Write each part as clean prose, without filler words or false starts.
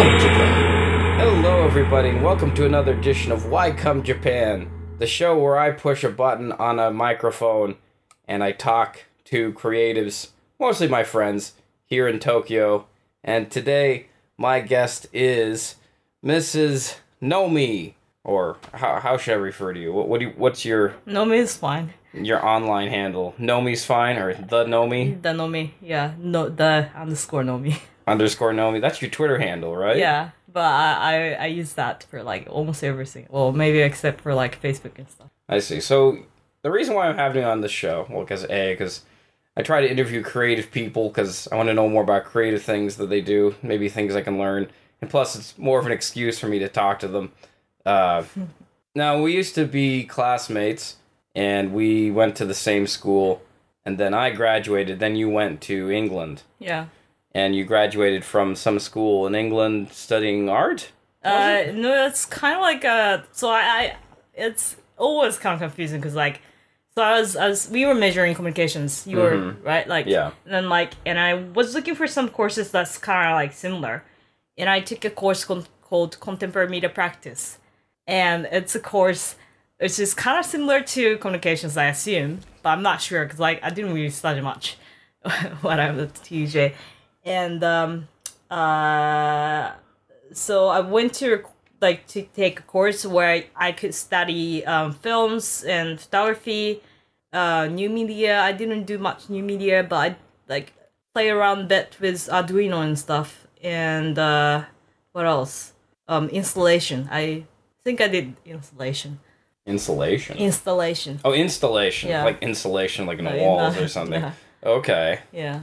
Come Japan. Hello everybody and welcome to another edition of Why Come Japan, the show where I push a button on a microphone and I talk to creatives, mostly my friends, here in Tokyo. And today my guest is Mrs. Nomi, or how should I refer to you? What's your... Nomi is fine. Your online handle? Nomi's fine, or the Nomi? The Nomi, yeah. No, the underscore Nomi. Underscore Nomi. That's your Twitter handle, right? Yeah, but I use that for like almost everything. Well, maybe except for like Facebook and stuff. I see. So the reason why I'm having you on this show, well, because I try to interview creative people because I want to know more about creative things that they do, maybe things I can learn, and plus it's more of an excuse for me to talk to them. Now, we used to be classmates, and we went to the same school, and then I graduated, then you went to England. Yeah. And you graduated from some school in England studying art? No, it's kind of like it's always kind of confusing because like, so we were majoring in communications. You were, right? Like, yeah. And then and I was looking for some courses that's kind of like similar. And I took a course called Contemporary Media Practice. And it's a course which is kind of similar to communications, I assume, but I'm not sure because like I didn't really study much when I was at TJ. And so I went to take a course where I could study films and photography, new media. I didn't do much new media, but I like play around a bit with Arduino and stuff. And what else? Installation. I think I did installation. Installation? Installation. Oh, installation. Yeah. Like insulation, like in the walls or something. Yeah. Okay. Yeah.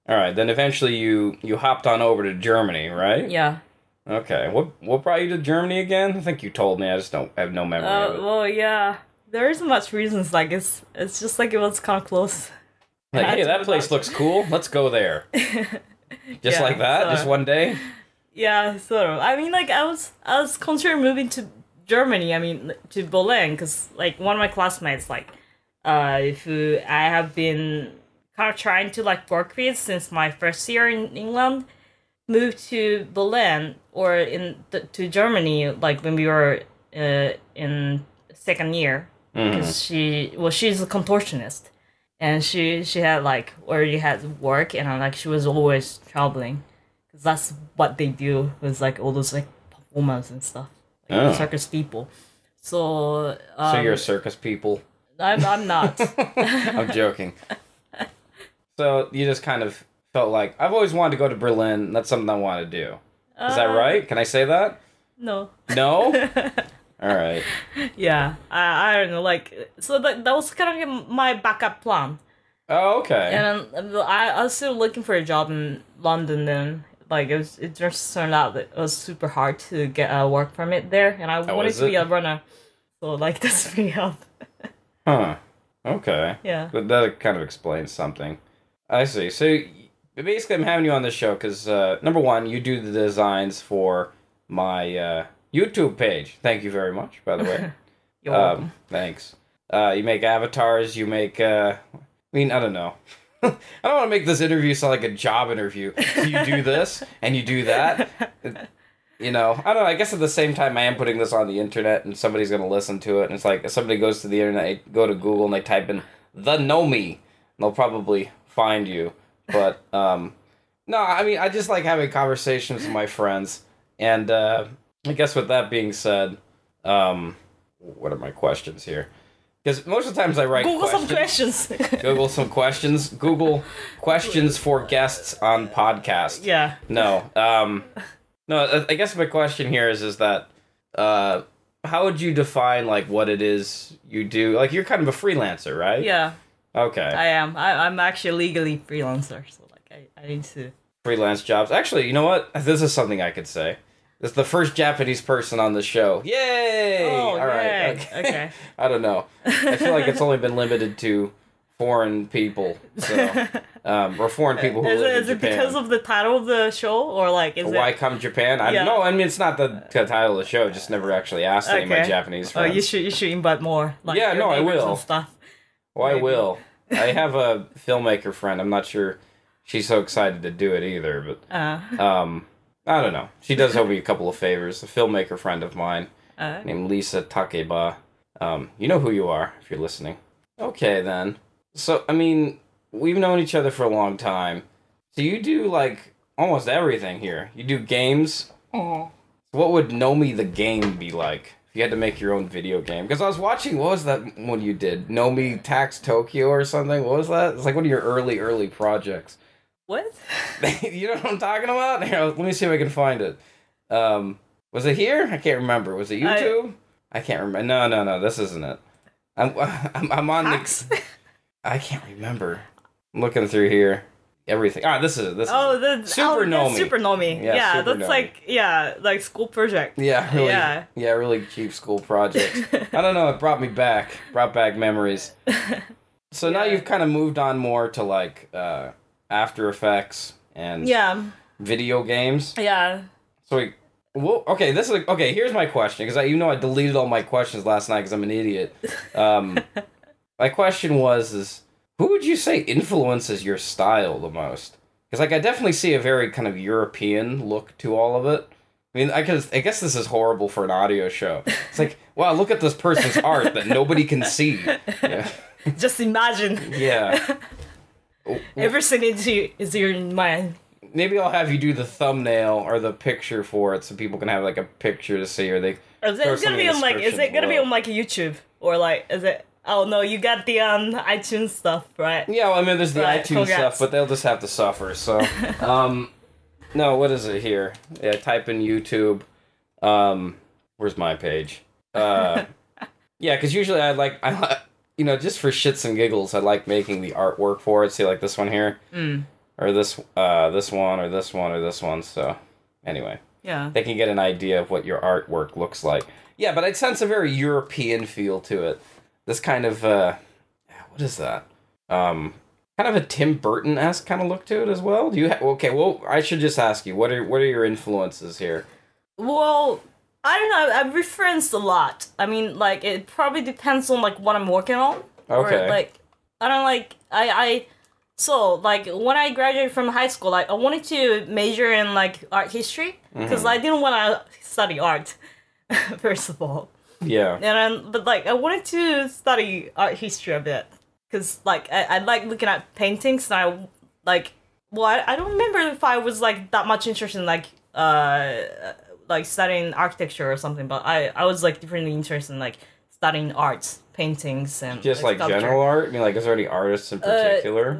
All right. Then eventually you hopped on over to Germany, right? Yeah. Okay. What brought you to Germany again? I think you told me. I just don't have no memory of it. Well, yeah. There isn't much reasons. Like it's just like it was kind of close. Like, hey, that place looks cool. Let's go there. Just Yeah, like that? so- Just one day? Yeah, sort of. I mean, like I was considering moving to Germany. I mean, to Berlin, because like one of my classmates, like, who I have been kind of trying to like work with since my first year in England, moved to Berlin or to Germany like when we were in second year because she's a contortionist and she had like already had work and like she was always traveling because that's what they do with like all those like performers and stuff like circus people. So you're a circus people? I'm not. I'm joking. So you just kind of felt like, I've always wanted to go to Berlin. That's something I want to do. Is that right? Can I say that? No. No? All right. Yeah. I don't know. Like, so that was kind of my backup plan. Oh, okay. And I was still looking for a job in London then. Like, it just turned out that it was super hard to get a work permit there. And I wanted to be a runner. So, like, that's pretty hard. Huh. Okay. Yeah. But that kind of explains something. I see. So basically I'm having you on this show because, number one, you do the designs for my YouTube page. Thank you very much, by the way. You're welcome. Thanks. You make avatars, you make, I don't know. I don't want to make this interview sound like a job interview. So you do this, and you do that. You know, I don't know, I guess at the same time I am putting this on the internet, and somebody's going to listen to it, and it's like, if somebody goes to the internet, they go to Google, and they type in, the Nomi, and they'll probably find you. But, no, I mean, I just like having conversations with my friends, and, I guess with that being said, what are my questions here? Because most of the times I write Google questions. some questions. Google some questions. Google questions for guests on podcast. Yeah. No. No, I guess my question here is that, how would you define, like, what it is you do? Like, you're kind of a freelancer, right? Yeah. Okay. I am. I'm actually legally freelancer, so, like, I need to... Freelance jobs. Actually, you know what? This is something I could say. This is the first Japanese person on the show. Yay! Oh, all right. yay. Okay. I don't know. I feel like it's only been limited to foreign people. So, or foreign people who live in Japan. Is it because of the title of the show, or like is Why it... Come Japan? Yeah. No, I mean it's not the title of the show. Just never actually asked any of my Japanese friends. Oh, you should invite more. Like, yeah, your no, I neighbors will. and stuff. Oh, I will. I have a filmmaker friend. I'm not sure she's so excited to do it either, but I I don't know. She does owe me a couple of favors. A filmmaker friend of mine named Lisa Takeba. You know who you are if you're listening. Okay, then. So, I mean, we've known each other for a long time. So you do, like, almost everything here. You do games. Oh. What would Nomi the game be like if you had to make your own video game? Because I was watching, what was that one you did? Nomi Tax Tokyo or something? What was that? It's like one of your early projects. What? You know what I'm talking about? Here, let me see if I can find it. Was it here? I can't remember. Was it YouTube? I can't remember. No. This isn't it. I'm on Tax? the. I can't remember. I'm looking through here. Everything. This is it. This is the Super Nomi. Super Nomi. Yeah, Super that's Nomi. like school project. Yeah, really. Really cheap school project. I don't know. It brought me back. Brought back memories. So now you've kind of moved on more to like After Effects and video games. Yeah. So okay. Here's my question because I deleted all my questions last night because I'm an idiot. My question was who would you say influences your style the most? Because like I definitely see a very kind of European look to all of it. I mean, I guess this is horrible for an audio show. It's like, wow, look at this person's art that nobody can see. Yeah. Just imagine. Yeah. Everything is in your mind. Maybe I'll have you do the thumbnail or the picture for it so people can have like a picture to see, or they. Is it gonna be on like YouTube or like is it? Oh no, you got the iTunes stuff, right? Yeah, well, I mean, there's the iTunes congrats. stuff, but they'll just have to suffer. So, no, what is it here? Yeah, type in YouTube. Where's my page? Yeah, because usually I just for shits and giggles, I like making the artwork for it. See, like this one here, or this one, or this one, or this one. So, anyway, yeah, they can get an idea of what your artwork looks like. Yeah, but I'd sense a very European feel to it. This kind of, what is that? Kind of a Tim Burton-esque kind of look to it as well. Do you okay, well, I should just ask you, what are your influences here? Well, I don't know, I've referenced a lot. I mean, like, it probably depends on, like, what I'm working on. Okay. Or, like, I don't like, so, like, when I graduated from high school, like, I wanted to major in, like, art history, because I didn't want to study art, first of all. Yeah. But like I wanted to study art history a bit because like I like looking at paintings and I don't remember if I was like that much interested in like studying architecture or something, but I was like differently interested in like studying arts, paintings and just like general art. I mean, like is there any artists in particular?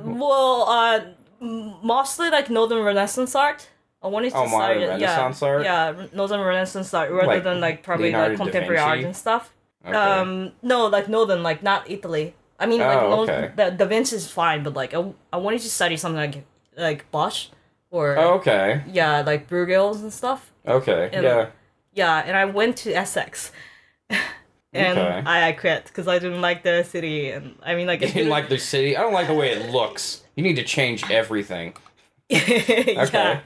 Mostly like Northern Renaissance art. I wanted to modern Renaissance art? Yeah, Northern Renaissance art rather than like probably Leonardo like contemporary art and stuff. Okay. No, like Northern, like not Italy. I mean, okay. the Da Vinci is fine, but like I wanted to study something like Bosch or okay. Yeah, like Bruegels and stuff. Okay. And, yeah, and I went to Essex. And okay. I quit because I didn't like the city, and I mean like you didn't like the city. I don't like the way it looks. You need to change everything. Okay. Yeah.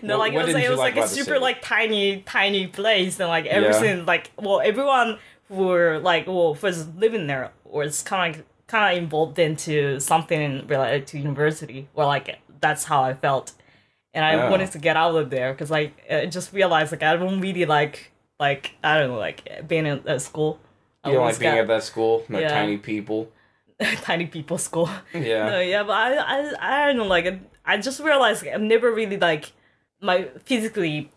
No, like what it was like a super city? like tiny place, and like everything like everyone who were like was living there was kind of involved into something related to university, or like that's how I felt, and I wanted to get out of there because like I just realized like I don't really like I don't know like being at school. You don't like being at that school? No tiny people. Tiny people school. Yeah. No, yeah, but I don't know, like I just realized like, I've never really like physically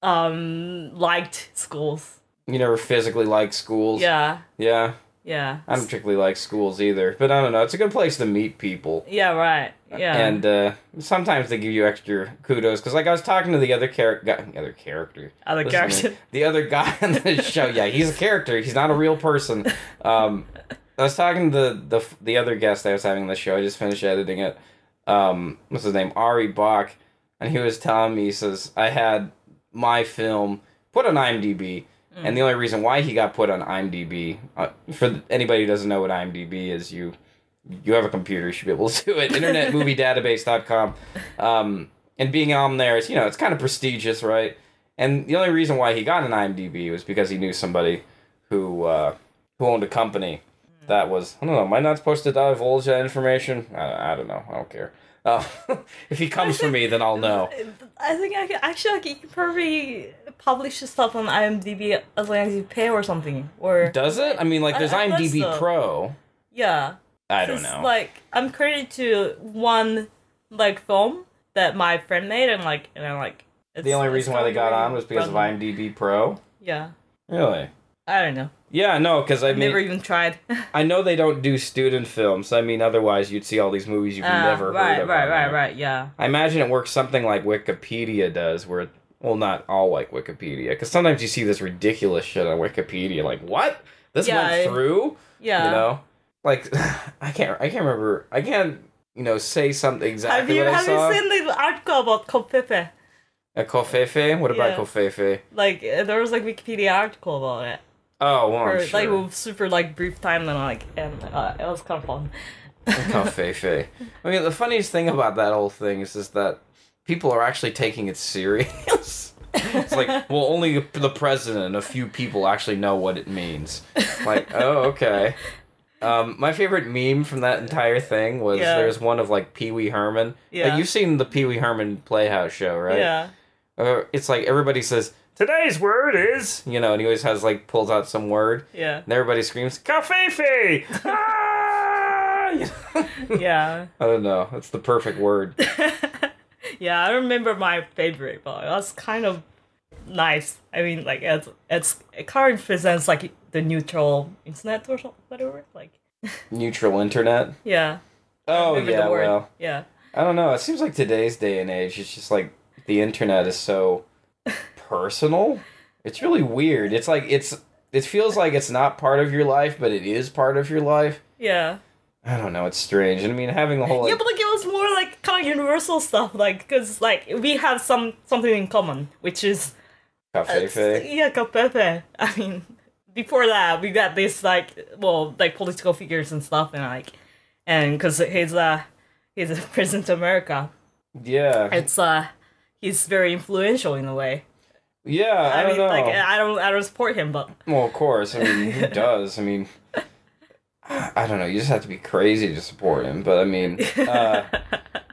liked schools. You never physically liked schools? Yeah. Yeah. Yeah. I don't particularly like schools either, but I don't know. It's a good place to meet people. Yeah, right. Yeah. And sometimes they give you extra kudos because, like, I was talking to the other character. The other guy on the show. Yeah, he's a character. He's not a real person. I was talking to the other guest I was having on the show. I just finished editing it. What's his name? Ari Bach, and he was telling me, he says, I had my film put on IMDb. And the only reason why he got put on IMDb, for anybody who doesn't know what IMDb is, you have a computer, you should be able to do it, internetmoviedatabase.com. And being on there, is, it's kind of prestigious, right? And the only reason why he got an IMDb was because he knew somebody who owned a company that was, I don't know, am I not supposed to divulge that information? I don't know, I don't care. Oh, if he comes for me, then I'll know. I think I can, actually like, you can probably publish the stuff on IMDb as long as you pay or something. Or Does it? I mean, like, there's I IMDb so. Pro. Yeah. I don't know. Like, I'm credited to one like film that my friend made, and I'm like. The only reason why they got on was because of IMDb Pro. Yeah. Really? I don't know. Yeah, no, because I mean, never even tried. I know they don't do student films. I mean, otherwise you'd see all these movies you've never heard of. Right, yeah. I imagine it works something like Wikipedia does, where, well, not all like Wikipedia, because sometimes you see this ridiculous shit on Wikipedia, like, what? This went through? Yeah. You know? Like, I can't remember, say something exactly what I saw. Have you seen the article about Covfefe? Covfefe? What about Covfefe? Like, there was, like, Wikipedia article about it. Oh, well, I'm for, sure. Like, with super, like, brief time, and it was kind of fun. Covfefe. I mean, the funniest thing about that whole thing is that people are actually taking it serious. It's like, well, only the president and a few people actually know what it means. Like, oh, okay. My favorite meme from that entire thing was there's one of, like, Pee Wee Herman. Yeah. Like, you've seen the Pee Wee Herman Playhouse show, right? Yeah. It's like everybody says, today's word is, and he always has, like, pulls out some word. Yeah. And everybody screams, Covfefe! Ah! Yeah. I don't know. It's the perfect word. Yeah, I remember my favorite, but it was kind of nice. I mean, like, it kind of represents, like, the neutral internet or something, whatever. Like, neutral internet? Yeah. Oh, yeah, well. Yeah. I don't know. It seems like today's day and age, it's just like the internet is so personal. It's really weird. It's like, it feels like it's not part of your life, but it is part of your life. Yeah. I don't know. It's strange. And I mean, having the whole... Like, yeah, but, like, it was more, like, kind of universal stuff, like, because, like, we have something in common, which is... Covfefe? Yeah, Covfefe. I mean, before that, we got this, like, well, like, political figures and stuff, and, like, and because he's a president of America. Yeah. He's very influential in a way. Yeah, I don't know. Like, I don't support him, but... Well, of course. I mean, who does? I mean... I don't know. You just have to be crazy to support him. But I mean,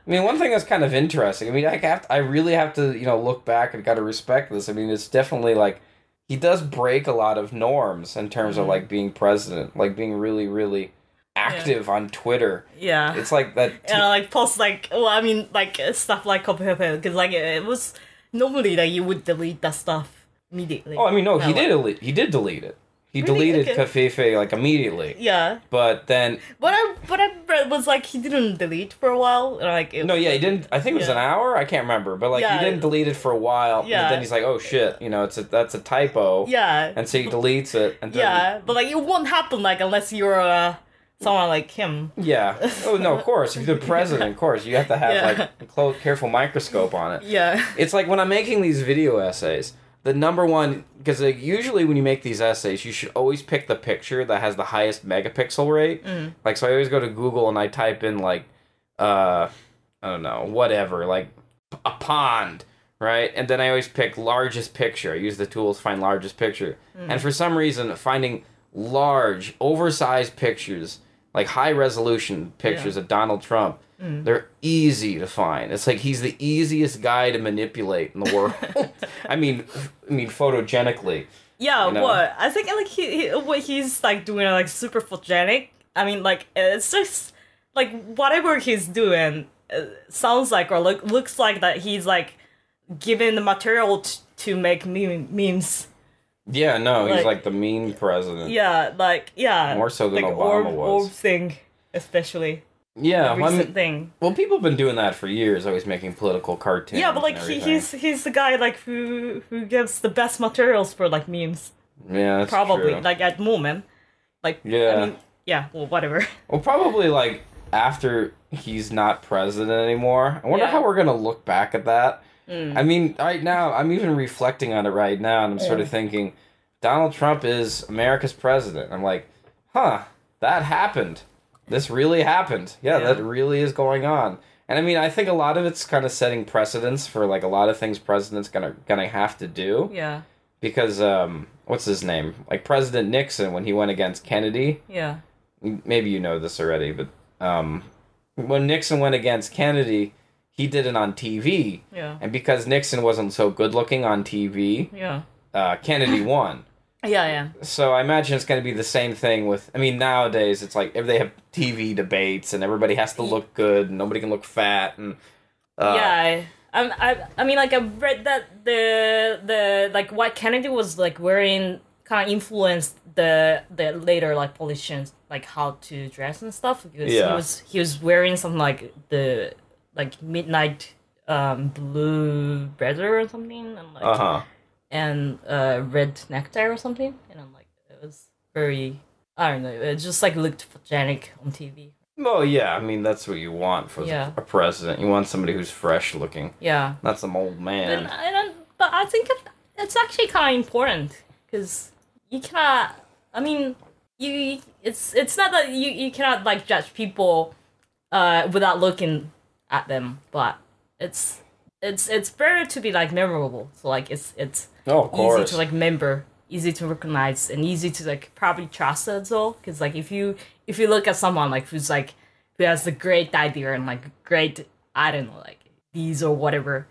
one thing that's kind of interesting. I mean, I really have to, look back and gotta respect this. I mean, it's definitely like he does break a lot of norms in terms of like being president, like being really, really active on Twitter. Yeah, it's like that. Like post like stuff like Covfefe, because like it was normally that you would delete that stuff immediately. Oh, I mean, no, he did delete it. He deleted Covfefe, like, immediately. Yeah. But then... What I read was, like, he didn't delete for a while. Like, he didn't... I think it was an hour? I can't remember. But, like, he didn't delete it for a while. Yeah. But then he's like, oh, shit. That's a typo. Yeah. And so he deletes it. And then yeah. But, like, it won't happen, like, unless you're someone like him. Yeah. Oh, no, of course. If you're the president, of course. You have to have, like, a careful microscope on it. Yeah. It's like when I'm making these video essays... The number one, because like, usually when you make these essays, you should always pick the picture that has the highest megapixel rate. Like, so I always go to Google and I type in, like, I don't know, whatever, like, a pond, right? And then I always pick largest picture. I use the tools to find largest picture. And for some reason, finding large, oversized pictures, like high-resolution pictures of Donald Trump, they're easy to find. It's like he's the easiest guy to manipulate in the world. I mean, photogenically. Yeah, what? I think like what he's like doing like super photogenic. I mean, like it's just like whatever he's doing sounds like or looks like that he's like given the material to make memes. Yeah, no, he's like the meme president. Yeah, like more so than like Obama was. Orb thing, especially. Yeah, recent thing. Well, people have been doing that for years, always making political cartoons. Yeah, but like he's the guy like who gives the best materials for like memes. Yeah, that's probably true. like at the moment, like yeah, I mean, yeah, well, whatever. Well, probably like after he's not president anymore. I wonder how we're gonna look back at that. I mean, right now I'm even reflecting on it right now, and I'm sort of thinking, Donald Trump is America's president. I'm like, huh, that happened. This really happened. Yeah, that really is going on. And I mean, I think a lot of it's kind of setting precedents for like a lot of things presidents gonna have to do. Yeah. Because what's his name? Like President Nixon when he went against Kennedy. Yeah. Maybe you know this already, but when Nixon went against Kennedy, he did it on TV. Yeah. And because Nixon wasn't so good looking on TV, Kennedy won. Yeah. So I imagine it's going to be the same thing with. I mean, nowadays it's like if they have TV debates and everybody has to look good and nobody can look fat and. I mean, like I've read that the like what Kennedy was like wearing kind of influenced the later like politicians like how to dress and stuff because he was wearing something like the like midnight blue blazer or something and like and red necktie or something and I'm like it was very I don't know it just like looked photogenic on TV. Well, yeah, I mean, that's what you want for a president. You want somebody who's fresh looking. Yeah. Not some old man. But I think it's actually kind of important, because you cannot, I mean, it's not that you cannot, like, judge people without looking at them, but it's better to be, like, memorable. So, like, it's of course. Easy to, like, remember, easy to recognize, and easy to, like, probably trust as well, because, like, if you look at someone like who has a great idea and like great I don't know like these or whatever,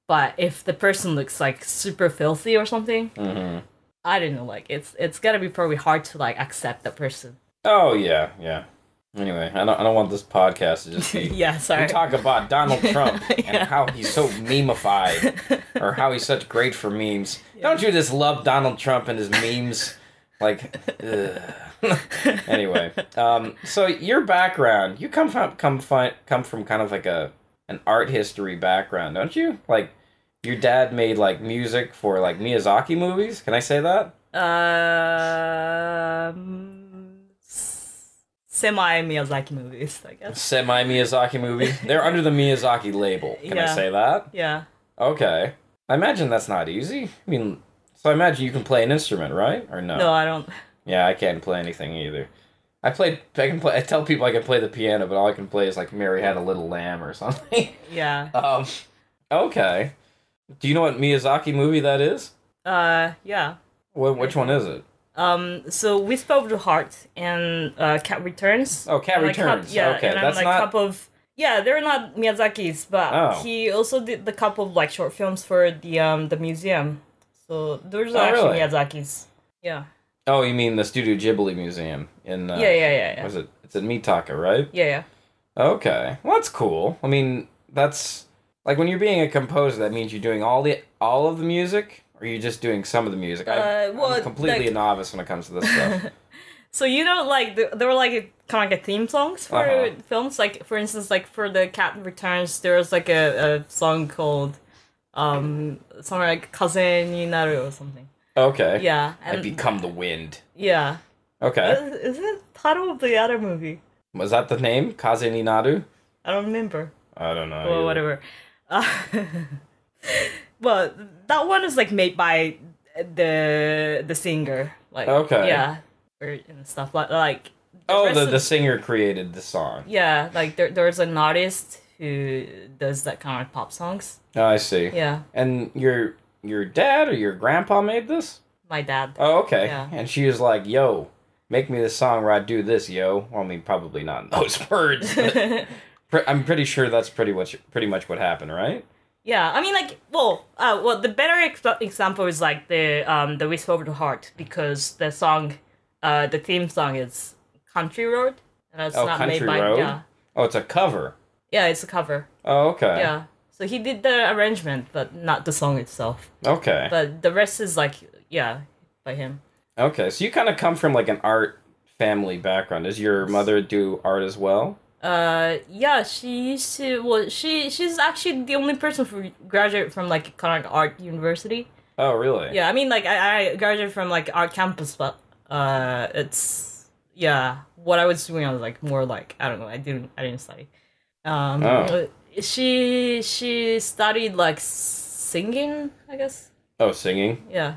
but if the person looks like super filthy or something, I don't know like it's gonna be probably hard to like accept that person. Oh yeah. Anyway, I don't want this podcast to just be. Yeah, sorry. We talk about Donald Trump and how he's so memeified, or how he's such great for memes. Yeah. Don't you just love Donald Trump and his memes? Like, anyway, so your background, you come from kind of like an art history background, don't you? Like, your dad made like music for like Miyazaki movies. Can I say that? Semi Miyazaki movies, I guess. Semi Miyazaki movies. They're under the Miyazaki label. Can I say that? Yeah. Okay. I imagine that's not easy. I mean. So I imagine you can play an instrument, right? Or no? No, I don't. Yeah, I can't play anything either. I tell people I can play the piano, but all I can play is like Mary Had a Little Lamb or something. Yeah. Okay. Do you know what Miyazaki movie that is? Yeah. Which one is it? So Whisper of the Heart and Cat Returns. Oh, Cat Returns. Okay, and that's like not. Couple of they're not Miyazaki's, but he also did the couple of like short films for the museum. So those are actually Miyazaki's. Yeah. Oh, you mean the Studio Ghibli Museum in? Yeah. Was it? It's in Mitaka, right? Yeah. Okay, well that's cool. I mean, that's like when you're being a composer, that means you're doing all of the music, or you're just doing some of the music. I'm completely a novice when it comes to this stuff. So like there were like kind of like a theme songs for films. Like for instance, like for the Cat Returns, there was like a song called. Something like Kaze ni naru or something. Okay. Yeah. I become the wind. Yeah. Okay. Is it the title of the other movie? Was that the name? Kaze ni naru? I don't remember. I don't know. Or whatever. Well, that one is like made by the singer. Like yeah. And stuff like the singer created the song. Yeah, like there's an artist who does that kind of pop songs. Oh, I see. Yeah. And your dad or your grandpa made this? My dad. Oh, okay. Yeah. And she was like, yo, make me this song where I do this, yo. Well, I mean, probably not in those words, but I'm pretty sure that's pretty much what happened, right? Yeah, I mean, like, the better example is like the Whisper of the Heart, because the song, the theme song is Country Road, and it's not Country made by Road? yeah. Oh, it's a cover. Yeah, it's a cover. Oh, okay. Yeah. So he did the arrangement, but not the song itself. Okay. But the rest is like, by him. Okay, so you kind of come from like an art family background. Does your mother do art as well? Yeah, she used to. Well, she's actually the only person who graduated from like kind of art university. Oh, really? Yeah, I mean, like I graduated from like art campus, but it's what I was doing. I was like more like I don't know. I didn't study. She studied like singing, I guess. Oh, singing? Yeah.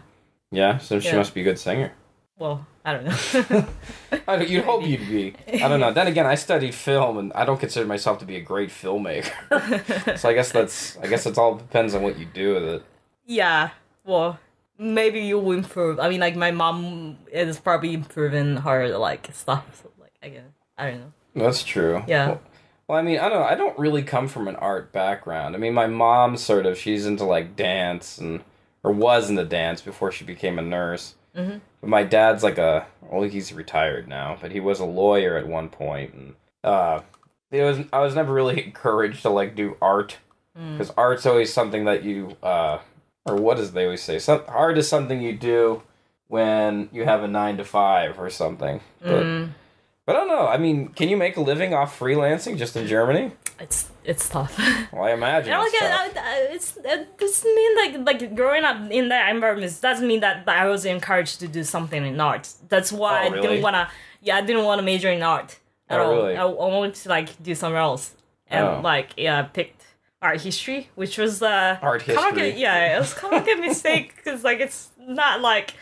Yeah, so she must be a good singer. Well, I don't know. You'd hope you'd be. I don't know. Then again, I studied film, and I don't consider myself to be a great filmmaker. So I guess it all depends on what you do with it. Yeah. Well, maybe you will improve. I mean, like my mom is probably improving her like stuff. So, like I don't know. That's true. Yeah. Well, I mean, I don't know. I don't really come from an art background. I mean, my mom she's into like dance or was into dance before she became a nurse. Mm-hmm. But my dad's like well, he's retired now, but he was a lawyer at one point, and I was never really encouraged to like do art because art's always something that you or what does they always say? Art is something you do when you have a 9 to 5 or something. But I don't know. I mean, can you make a living off freelancing just in Germany? It's tough. Well, I imagine it's tough. It doesn't mean like growing up in that environment doesn't mean that I was encouraged to do something in art. That's why I didn't wanna. Yeah, I didn't want to major in art at all. Really? I wanted to like do somewhere else, and I picked art history, which was art history. It was kind of like a mistake because like it's not like.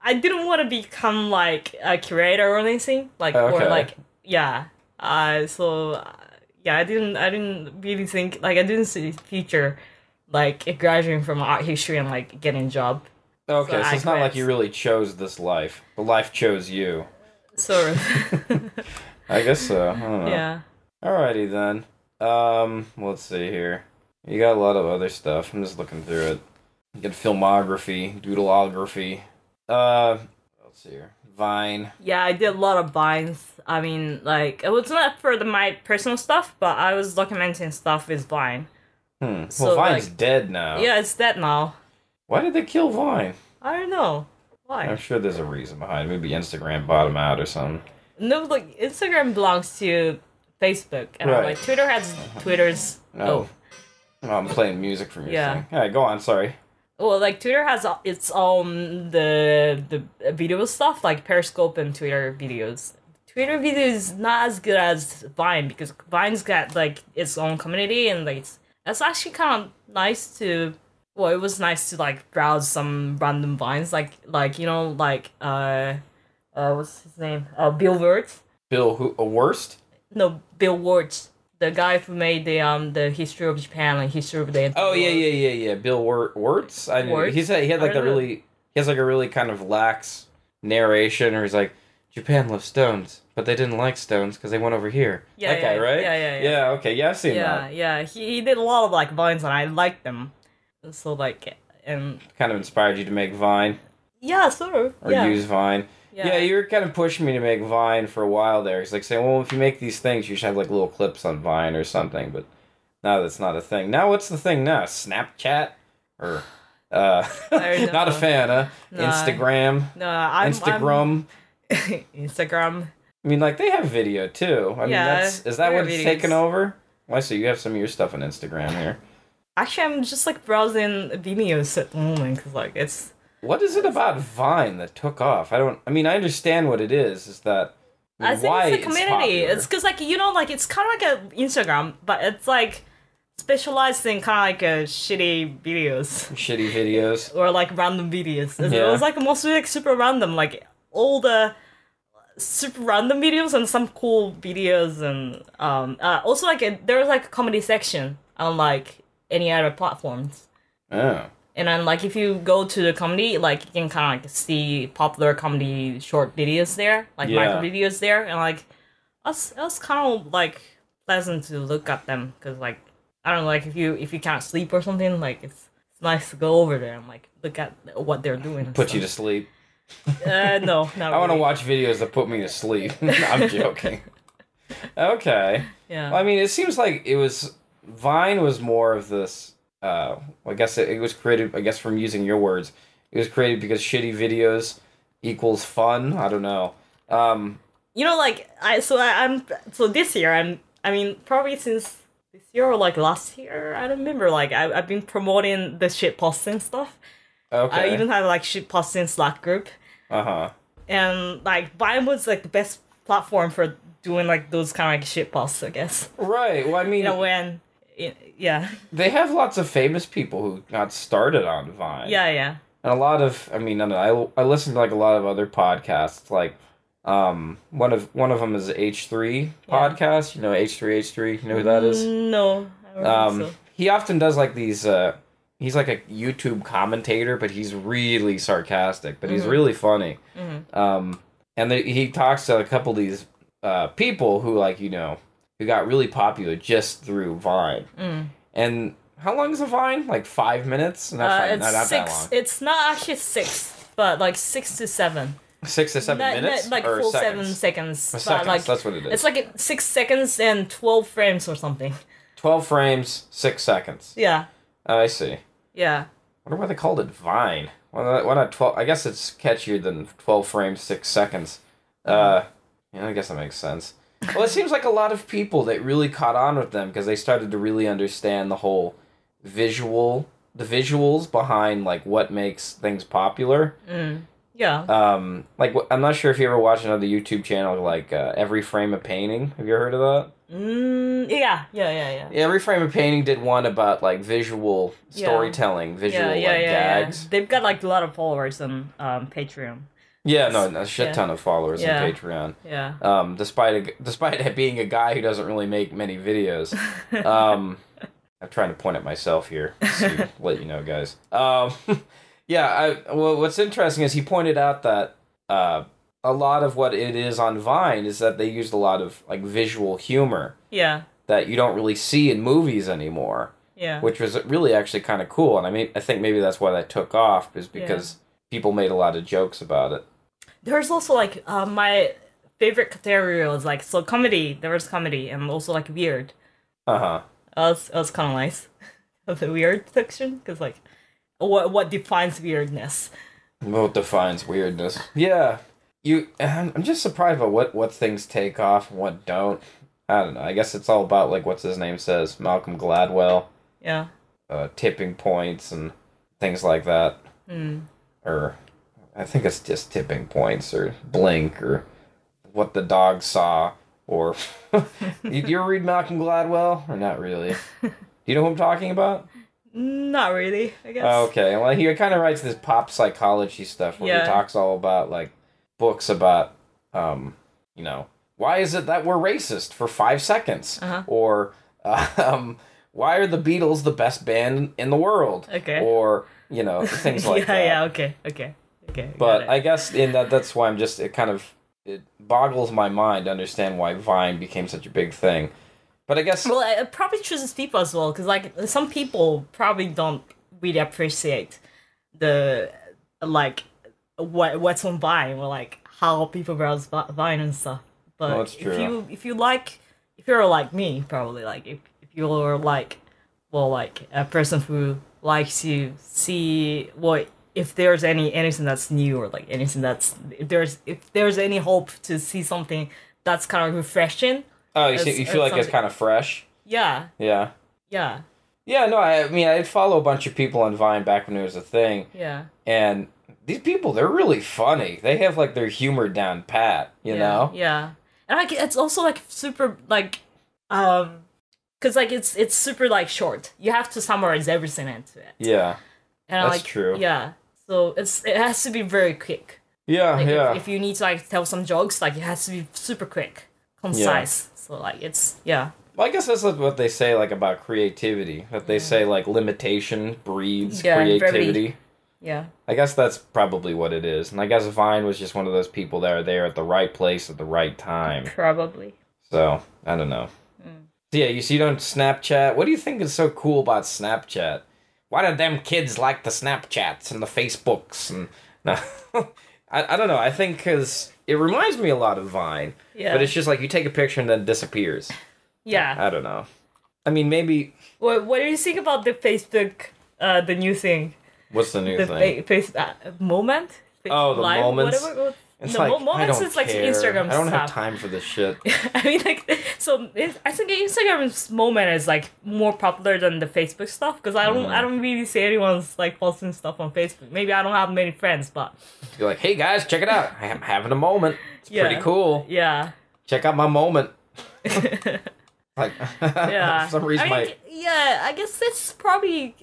I didn't want to become like a curator or anything, like or like I didn't really think like I didn't see the future like graduating from art history and like getting a job. Okay, so it's not like you really chose this life. The life chose you. Sort of. I guess so. I don't know. Yeah. Alrighty then. Let's see here. You got a lot of other stuff. I'm just looking through it. You got filmography, doodleography. Let's see here. Vine. Yeah, I did a lot of Vines. I mean, like, it was not for my personal stuff, but I was documenting stuff with Vine. So, well, Vine's like, dead now. Yeah, it's dead now. Why did they kill Vine? I don't know. Why? I'm sure there's a reason behind it. Maybe Instagram bought them out or something. No, like, Instagram belongs to Facebook. And like, Twitter has Twitter's... Oh, I'm playing music from your thing. Alright, go on, sorry. Well, like, Twitter has its own, the video stuff, like Periscope and Twitter videos. Twitter video is not as good as Vine, because Vine's got, like, its own community, and, like, it's actually kind of nice to... Well, it was nice to, like, browse some random Vines, like you know, like, what's his name? Bill Wirtz. Bill who? Worst? No, Bill Wirtz. The guy who made the history of Japan, like history of the... Oh yeah. Bill Wirtz. I mean, he had like he has like a really kind of lax narration, or he's like, Japan loves stones, but they didn't like stones because they went over here. Yeah, that guy, right? Yeah. Okay, yeah, I've seen that. Yeah. He did a lot of like Vines, and I liked them. So like, and kind of inspired you to make Vine. Yeah, sort of. Or use Vine. Yeah, you were kind of pushing me to make Vine for a while there. He's like saying, well, if you make these things, you should have like little clips on Vine or something. But now that's not a thing. Now what's the thing now? Snapchat? Or, not a fan, huh? No, Instagram? No, Instagram. I mean, like, they have video, too. I mean, is that what it's taken over? Well, I see you have some of your stuff on Instagram here. Actually, I'm just, like, browsing videos at the moment, because, like, it's... What is it about Vine that took off? I understand what it is that... I think it's the community. It's because, like, you know, like, it's kind of like a Instagram, but it's, like, specialized in kind of, like, shitty videos. Shitty videos. Or, like, random videos. It was, like, mostly, like, super random. Like, all the super random videos and some cool videos. And, also, like, there was, like, a comedy section on, like, any other platforms. Oh. And then, like, if you go to the comedy, like, you can kind of, like, see popular comedy short videos there, like, micro videos there, and, like, it was kind of, like, pleasant to look at them, because, like, I don't know, like, if you can't sleep or something, like, it's nice to go over there and, like, look at what they're doing. Put you to sleep? No, not really. I want to watch videos that put me to sleep. I'm joking. Okay. Yeah. Well, I mean, it seems like Vine was more of this... I guess it was created, I guess from using your words, it was created because shitty videos equals fun. I don't know. You know, like, so this year, I mean, probably since this year or, like, last year, I don't remember, like, I've been promoting the shit posting stuff. Okay. I even have, like, shit posting Slack group. Uh-huh. And, like, Vine was, like, the best platform for doing, like, those kind of, like, shit posts, I guess. Right, well, I mean... You know, yeah. They have lots of famous people who got started on Vine. Yeah. And a lot of, I mean, I listen to, like, a lot of other podcasts, like, one of them is H3 podcast, you know, H3, you know who that is? No, I don't think so. He often does, like, these, he's like a YouTube commentator, but he's really sarcastic, but he's really funny. Mm-hmm. And he talks to a couple of these, people who, like, you know, who got really popular just through Vine. And how long is a Vine? Like 5 minutes? Not it's that long. It's not actually 6, but like 6 to 7. 6 to 7 minutes? Like or full seconds? 7 seconds. Seconds, like, that's what it is. It's like 6 seconds and 12 frames or something. 12 frames, 6 seconds. Yeah. Oh, I see. Yeah. I wonder why they called it Vine. Why not 12? I guess it's catchier than 12 frames, 6 seconds. I guess that makes sense. Well, it seems like a lot of people that really caught on with them because they started to really understand the whole visuals behind like what makes things popular. Yeah. Like I'm not sure if you ever watched another YouTube channel like Every Frame a Painting. Have you ever heard of that? Yeah. Every Frame a Painting did one about like visual storytelling, visual gags. They've got like a lot of followers on Patreon. Yeah, no, a shit ton of followers on Patreon. Yeah. Despite it being a guy who doesn't really make many videos. I'm trying to point at myself here to let you know, guys. What's interesting is he pointed out that a lot of what it is on Vine is that they used a lot of like visual humor. Yeah. That you don't really see in movies anymore. Yeah. Which was really actually kind of cool, and I think maybe that's why that took off is because people made a lot of jokes about it. There's also like my favorite category was like comedy. There was comedy and also like weird. It was kind of nice. The weird section because like what defines weirdness. What defines weirdness? Yeah. I'm just surprised by what things take off and what don't. I don't know. I guess it's all about like what's his name says, Malcolm Gladwell. Yeah. Tipping points and things like that. Or I think it's just tipping points or blink or what the dog saw or you ever read Malcolm Gladwell or not really? Do you know who I'm talking about? Not really, I guess. Okay, well he kind of writes this pop psychology stuff where he talks all about like books about why is it that we're racist for 5 seconds? Or why are the Beatles the best band in the world? Okay. Or things like that. Yeah, okay. But I guess that's why it boggles my mind to understand why Vine became such a big thing. But I guess it probably chooses people as well because like some people probably don't really appreciate the like what's on Vine or like how people browse Vine and stuff. But that's true. if you're like me, probably like if you're like a person who likes to see if there's anything that's new or like anything that's if there's any hope to see something that's kind of refreshing. Oh, you feel like it's kind of fresh? Yeah. Yeah. Yeah. Yeah, no, I mean, I'd follow a bunch of people on Vine back when it was a thing. Yeah. And these people, they're really funny. They have, like, their humor down pat, you know? Yeah. And, like, it's also, like, super, like, because, like, it's super, like, short. You have to summarize everything into it. Yeah. And, that's true. Yeah. So, it has to be very quick. Yeah, like, If you need to, like, tell some jokes, like, it has to be super quick. Concise. So like well, I guess that's what they say like about creativity. That they say like limitation breeds creativity. Yeah. I guess that's probably what it is. And I guess Vine was just one of those people that are there at the right place at the right time. Probably. So, I don't know. So yeah, you see on Snapchat. What do you think is so cool about Snapchat? Why do them kids like the Snapchats and the Facebooks? And no, I don't know. I think because it reminds me a lot of Vine. Yeah. But it's just like you take a picture and then it disappears. Yeah. I don't know. I mean, maybe... What do you think about the Facebook, the new thing? What's the new thing? Moment? Facebook the Live, moments? Whatever. It's like, moments is like Instagram I don't stuff. have time for this shit. I mean, like, so I think Instagram's moment is like more popular than the Facebook stuff because I don't really see anyone's like posting stuff on Facebook. Maybe I don't have many friends, but you're like, hey guys, check it out. I'm having a moment. It's pretty cool. Yeah. Check out my moment. Like, for some reason, I guess it's probably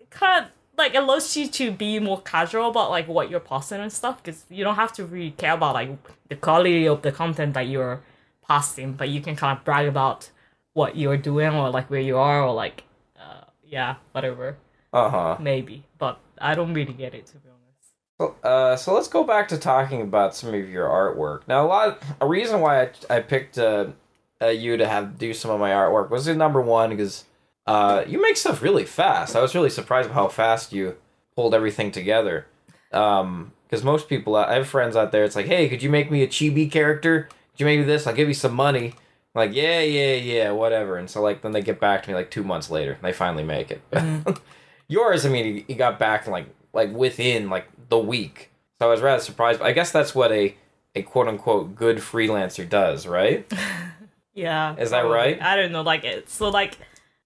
kind of like allows you to be more casual about like what you're posting and stuff because you don't have to really care about like the quality of the content that you're posting, but you can kind of brag about what you're doing or like where you are or like whatever. Maybe, but I don't really get it, to be honest. So let's go back to talking about some of your artwork. Now, a reason why I picked you to have do some of my artwork was number one because you make stuff really fast. I was really surprised by how fast you pulled everything together. Because most people, I have friends out there. It's like, hey, could you make me a chibi character? Could you make me this? I'll give you some money. I'm like, yeah, whatever. And so like then they get back to me like 2 months later. And they finally make it. Yours, I mean, he got back in like within like the week. So I was rather surprised. But I guess that's what a quote unquote good freelancer does, right? Yeah. Is that right? I don't know. Like so like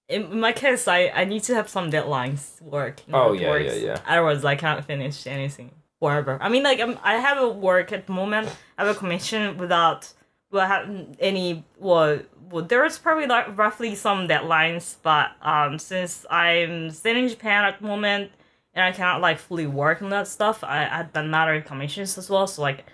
in my case, I need to have some deadlines to work. Oh yeah. Otherwise, I can't finish anything forever. I mean, like I have a work at the moment. I have a commission without any there's probably like roughly some deadlines, but since I'm staying in Japan at the moment and I cannot like fully work on that stuff, I've done other commissions as well. So like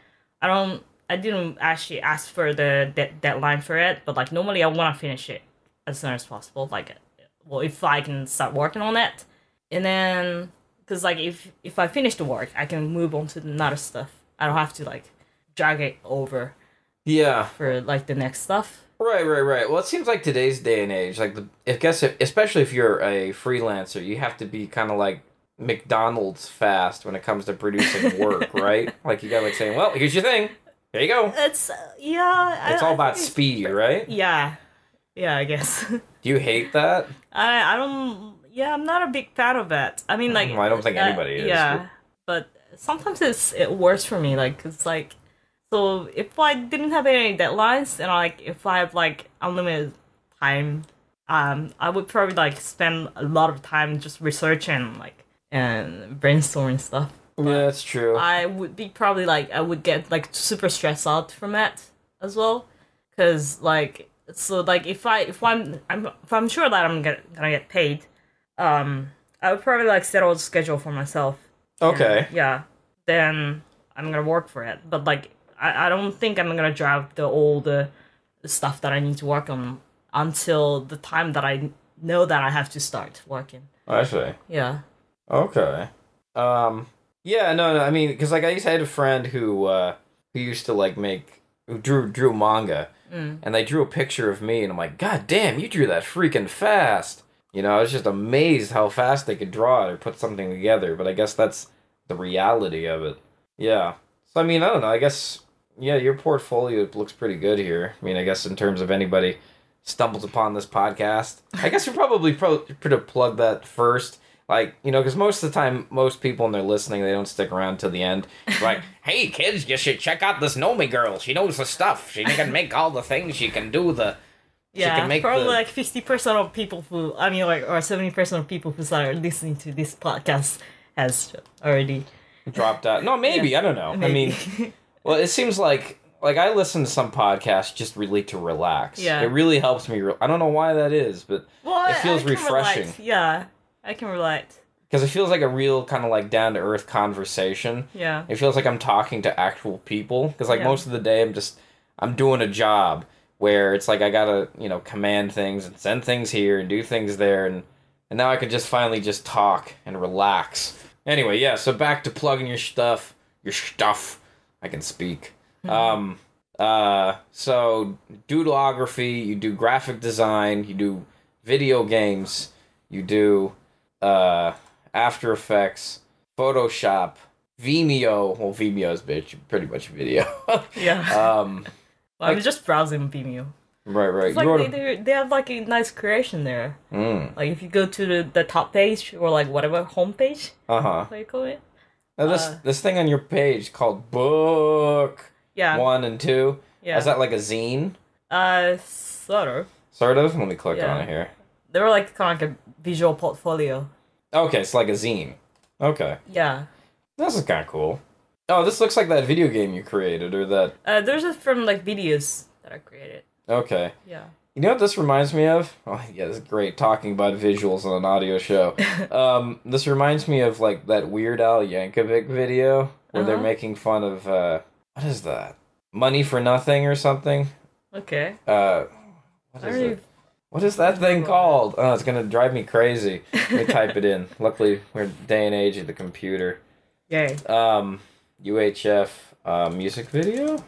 I didn't actually ask for the deadline for it, but like normally I want to finish it as soon as possible. Like, well, if I can start working on it, and then because like if I finish the work, I can move on to the other stuff. I don't have to like drag it over. Yeah. For like the next stuff. Right. Well, it seems like today's day and age, like especially if you're a freelancer, you have to be kind of like McDonald's fast when it comes to producing work, right? Like you got like saying, well, here's your thing. There you go. It's yeah. It's all about speed, right? Yeah, I guess. Do you hate that? I don't. Yeah, I'm not a big fan of it. I mean, like I don't think anybody is. Yeah, but sometimes it works for me. Like, it's like. So if I didn't have any deadlines and like if I have like unlimited time, I would probably like spend a lot of time just researching like and brainstorming stuff. Yeah, that's true. I would be probably like I would get like super stressed out from it as well, cause like so like if I'm sure that I'm gonna get paid, I would probably like settle a schedule for myself. Okay. And, yeah, then I'm gonna work for it, but like. I don't think I'm gonna drive all the stuff that I need to work on until the time that I know that I have to start working. I see. Yeah. Okay. Yeah. No. I mean, because like I had a friend who used to like who drew manga, and they drew a picture of me, and I'm like, God damn, you drew that freaking fast. You know, I was just amazed how fast they could draw it or put something together. But I guess that's the reality of it. Yeah. So I mean, I don't know. I guess. Yeah, your portfolio looks pretty good here. I mean, I guess in terms of anybody stumbles upon this podcast, I guess we probably to plug that first. Like, you know, because most of the time, most people when they're listening, they don't stick around till the end. Like, hey, kids, you should check out this Nomi girl. She knows the stuff. She can make all the things. She can do the... Yeah, she can make probably like 50% of people who... I mean, like, or 70% of people who started listening to this podcast has already... dropped out. No, maybe. Yeah, I don't know. Maybe. I mean... Well, it seems like I listen to some podcasts just really to relax. Yeah. It really helps me. I don't know why that is, but it feels refreshing. Relate. Yeah, I can relate. Because it feels like a real kind of like down-to-earth conversation. Yeah. It feels like I'm talking to actual people. Because like most of the day I'm doing a job where it's like I gotta, you know, command things and send things here and do things there. And now I can just finally just talk and relax. Anyway, yeah, so back to plugging your stuff. I can speak. So doodleography, you do graphic design, you do video games, you do After Effects, Photoshop, Vimeo. Well, Vimeo is pretty much video. Yeah. I'm just browsing Vimeo. Right. It's like they have like a nice creation there. Like if you go to the top page or like whatever homepage. What do you call it? Now this thing on your page called Book 1 and 2. Yeah. Is that like a zine? Sort of. Sort of? Let me click on it here. They were like kind of like a visual portfolio. Okay, it's like a zine. Okay. Yeah. This is kind of cool. Oh, this looks like that video game you created, or that... There's just from like videos that I created. Okay. Yeah. You know what this reminds me of? Oh, yeah, this is great, talking about visuals on an audio show. This reminds me of, like, that Weird Al Yankovic video where they're making fun of, what is that? Money for Nothing or something? Okay. What is it? What is that thing called? Oh, it's gonna drive me crazy. Let me type it in. Luckily, we're day and age of the computer. Yay. UHF, music video?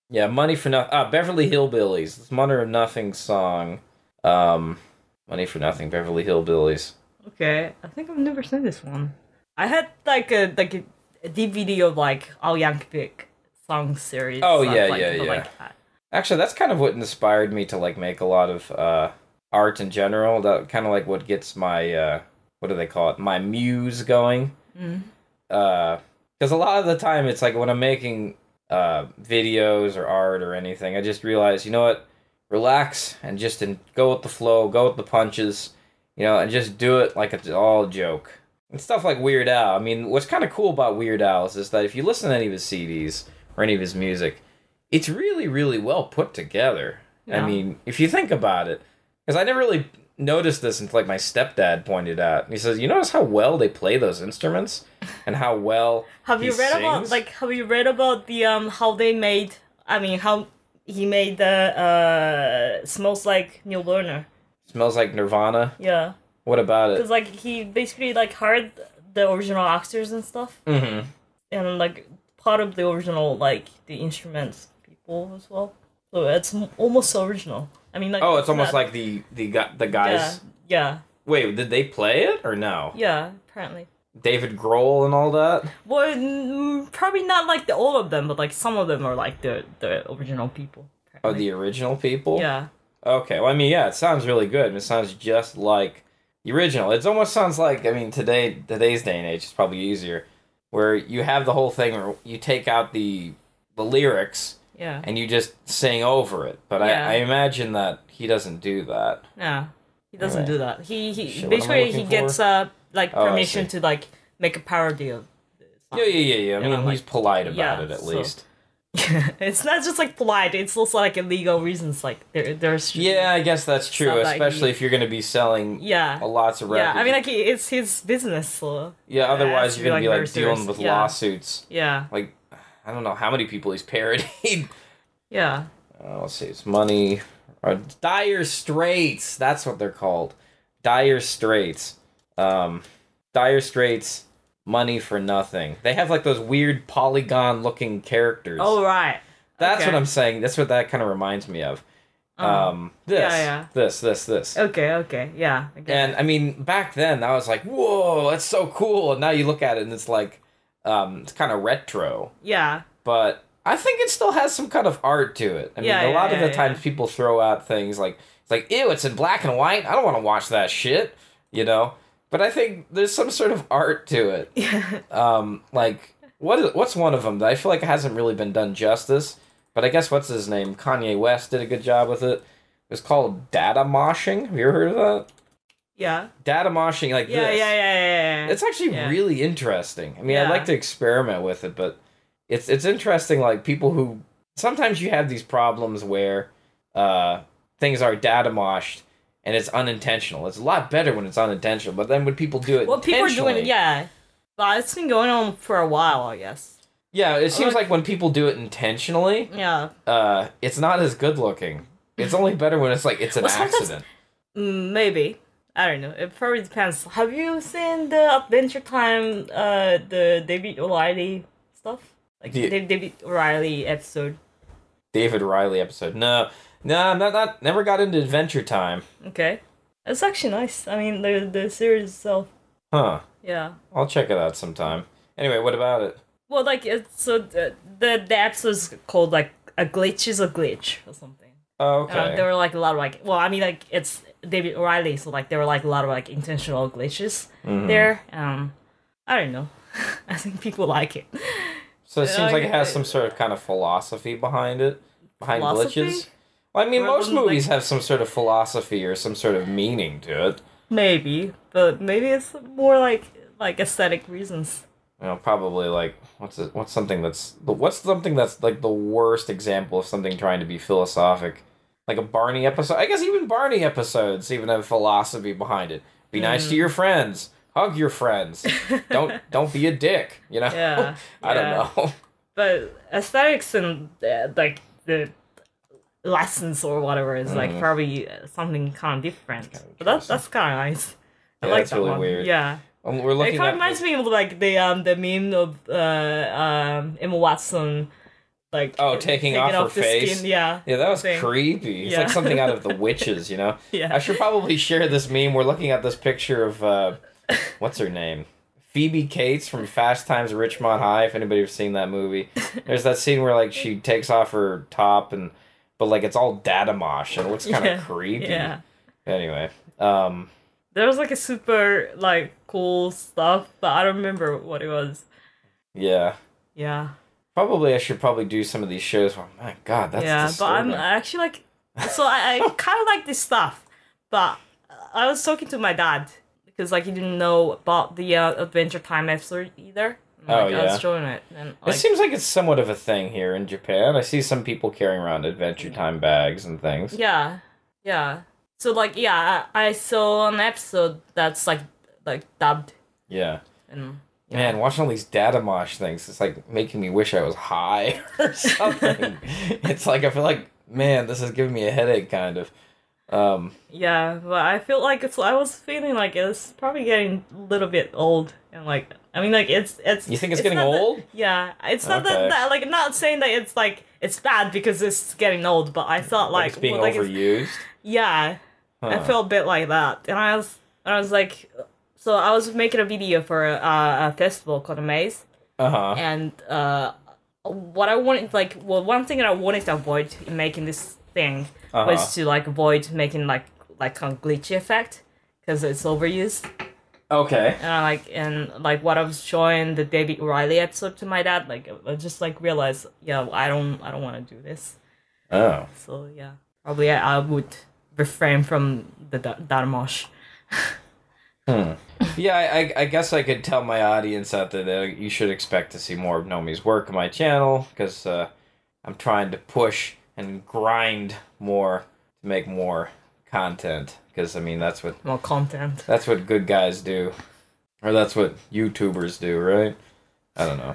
Yeah, Money for Nothing. Beverly Hillbillies. It's Money for Nothing song. Money for Nothing, Beverly Hillbillies. Okay, I think I've never seen this one. I had like a DVD of like all Yankovich song series. Oh, stuff, yeah, like, yeah, but, yeah. like, Actually, that's kind of what inspired me to like make a lot of art in general. That kind of like what gets my what do they call it? My muse going. mm. Because a lot of the time it's like when I'm making videos or art or anything, I just realize, you know what? Relax and just go with the flow, go with the punches, you know, and just do it like it's all a joke. And stuff like Weird Al. I mean, what's kind of cool about Weird Al is that if you listen to any of his CDs or any of his music, it's really, really well put together. Yeah. I mean, if you think about it, because I never really noticed this until like my stepdad pointed out. He says, "You notice how well they play those instruments and how well have you read about the how they made? I mean, how he made the Smells Like Nirvana. Smells Like Nirvana. Yeah. What about it? Because like he basically like hired the original actors and stuff. Mm-hmm. And like part of the original like the instruments people as well. So it's almost original. I mean, like it's almost like the guys. Yeah. Wait, did they play it or no? Yeah, apparently. David Grohl and all that. Well, probably not like all of them, but like some of them are like the original people. Apparently. Oh, the original people. Yeah. Okay. Well, I mean, yeah, it sounds really good. It sounds just like the original. It almost sounds like, I mean, today's day and age is probably easier, where you have the whole thing, where you take out the lyrics. Yeah. And you just sing over it. But I imagine that he doesn't do that. No, he doesn't do that. He Shit, basically he gets like permission to like make a parody of the song. Yeah. I mean, he's polite about it at least. It's not just like polite, it's also like illegal reasons, like there's yeah, I guess that's true, especially if you're going to be selling lots of records. Yeah, I mean, like it's his business, so yeah, otherwise you're going to be like dealing with lawsuits. Yeah. Like I don't know how many people he's parodied. Yeah. Let's see. It's Money. Dire Straits. That's what they're called. Dire Straits. Dire Straits. Money for Nothing. They have like those weird polygon-looking characters. Oh right. That's what I'm saying. That's what that kind of reminds me of. This. Okay. Yeah. And I mean, back then I was like, whoa, that's so cool. And now you look at it and it's like. It's kind of retro. Yeah. But I think it still has some kind of art to it. I mean, a lot of the times people throw out things like, it's like, ew, it's in black and white. I don't want to watch that shit, you know? But I think there's some sort of art to it. Yeah. Like, what's one of them that I feel like hasn't really been done justice? But I guess, what's his name? Kanye West did a good job with it. It was called data moshing. Have you ever heard of that? Yeah. Data moshing like this. Yeah. It's actually really interesting. I mean, I'd like to experiment with it, but it's interesting, like, people who... Sometimes you have these problems where things are data moshed and it's unintentional. It's a lot better when it's unintentional, but then when people do it people are doing it, but it's been going on for a while, I guess. Yeah, it seems like when people do it intentionally, it's not as good looking. It's only better when it's like, it's an accident. Maybe. I don't know. It probably depends. Have you seen the Adventure Time, the David O'Reilly stuff? Like David O'Reilly episode. David O'Reilly episode. No, never got into Adventure Time. Okay, it's actually nice. I mean, the series itself. Huh. Yeah. I'll check it out sometime. Anyway, what about it? Well, like the episode's called like A Glitch is a Glitch or something. Oh, okay. There were like a lot of like, well, I mean, like it's David O'Reilly, so like there were like a lot of like intentional glitches there. I don't know. I think people like it. So it seems like it has some sort of kind of philosophy behind it, glitches. Well, I mean, most movies have some sort of philosophy or some sort of meaning to it. Maybe, but maybe it's more like aesthetic reasons. You know, probably like what's something that's like the worst example of something trying to be philosophic. Like a Barney episode. I guess even Barney episodes even have philosophy behind it. Be nice to your friends. Hug your friends. Don't be a dick. You know. Yeah. I don't know. But aesthetics and like the lessons or whatever is like probably something kind of different. But that's kind of nice. I like that really one. Weird. Yeah. We're looking it kind of reminds me of like the meme of Emma Watson like taking off her the face. skin, yeah. Yeah, that was thing. creepy. It's Yeah. like something out of The Witches, you know? Yeah. I should probably share this meme. We're looking at this picture of, what's her name? Phoebe Cates from Fast Times at Ridgemont High, if anybody's seen that movie. There's that scene where, like, she takes off her top, but, like, it's all data mosh, and it looks kind of creepy. Yeah. Anyway, there was, like, a super, like, cool stuff, but I don't remember what it was. Yeah. Yeah. I should do some of these shows. Oh my god, that's disturbing. But I'm actually like, so I kind of like this stuff, but I was talking to my dad because like he didn't know about the Adventure Time episode either. I was showing it, and it seems like it's somewhat of a thing here in Japan. I see some people carrying around Adventure Time bags and things. Yeah. So like I saw an episode that's like dubbed. Yeah. And. Yeah. Man, watching all these data mosh things, it's like making me wish I was high or something. It's like I feel like, man, this is giving me a headache, kind of. Yeah, but I feel like I was feeling like it's probably getting a little bit old, and like I mean, like it's. You think it's getting old? Yeah, it's not that like not saying that it's like it's bad because it's getting old, but I thought like it's being overused. Yeah, I felt a bit like that, and I was like. So I was making a video for a festival called Amaze. And what I wanted, one thing that I wanted to avoid in making this thing was to like avoid making like a glitchy effect because it's overused. Okay. And what I was showing the David Riley episode to my dad, like I just like realized, I don't want to do this. Oh. So yeah, probably I would refrain from the Dharmosh. Yeah, I guess I could tell my audience out there that you should expect to see more of Nomi's work on my channel, because I'm trying to push and grind more to make more content, because, I mean, that's what... More content. That's what good guys do. Or that's what YouTubers do, right? I don't know.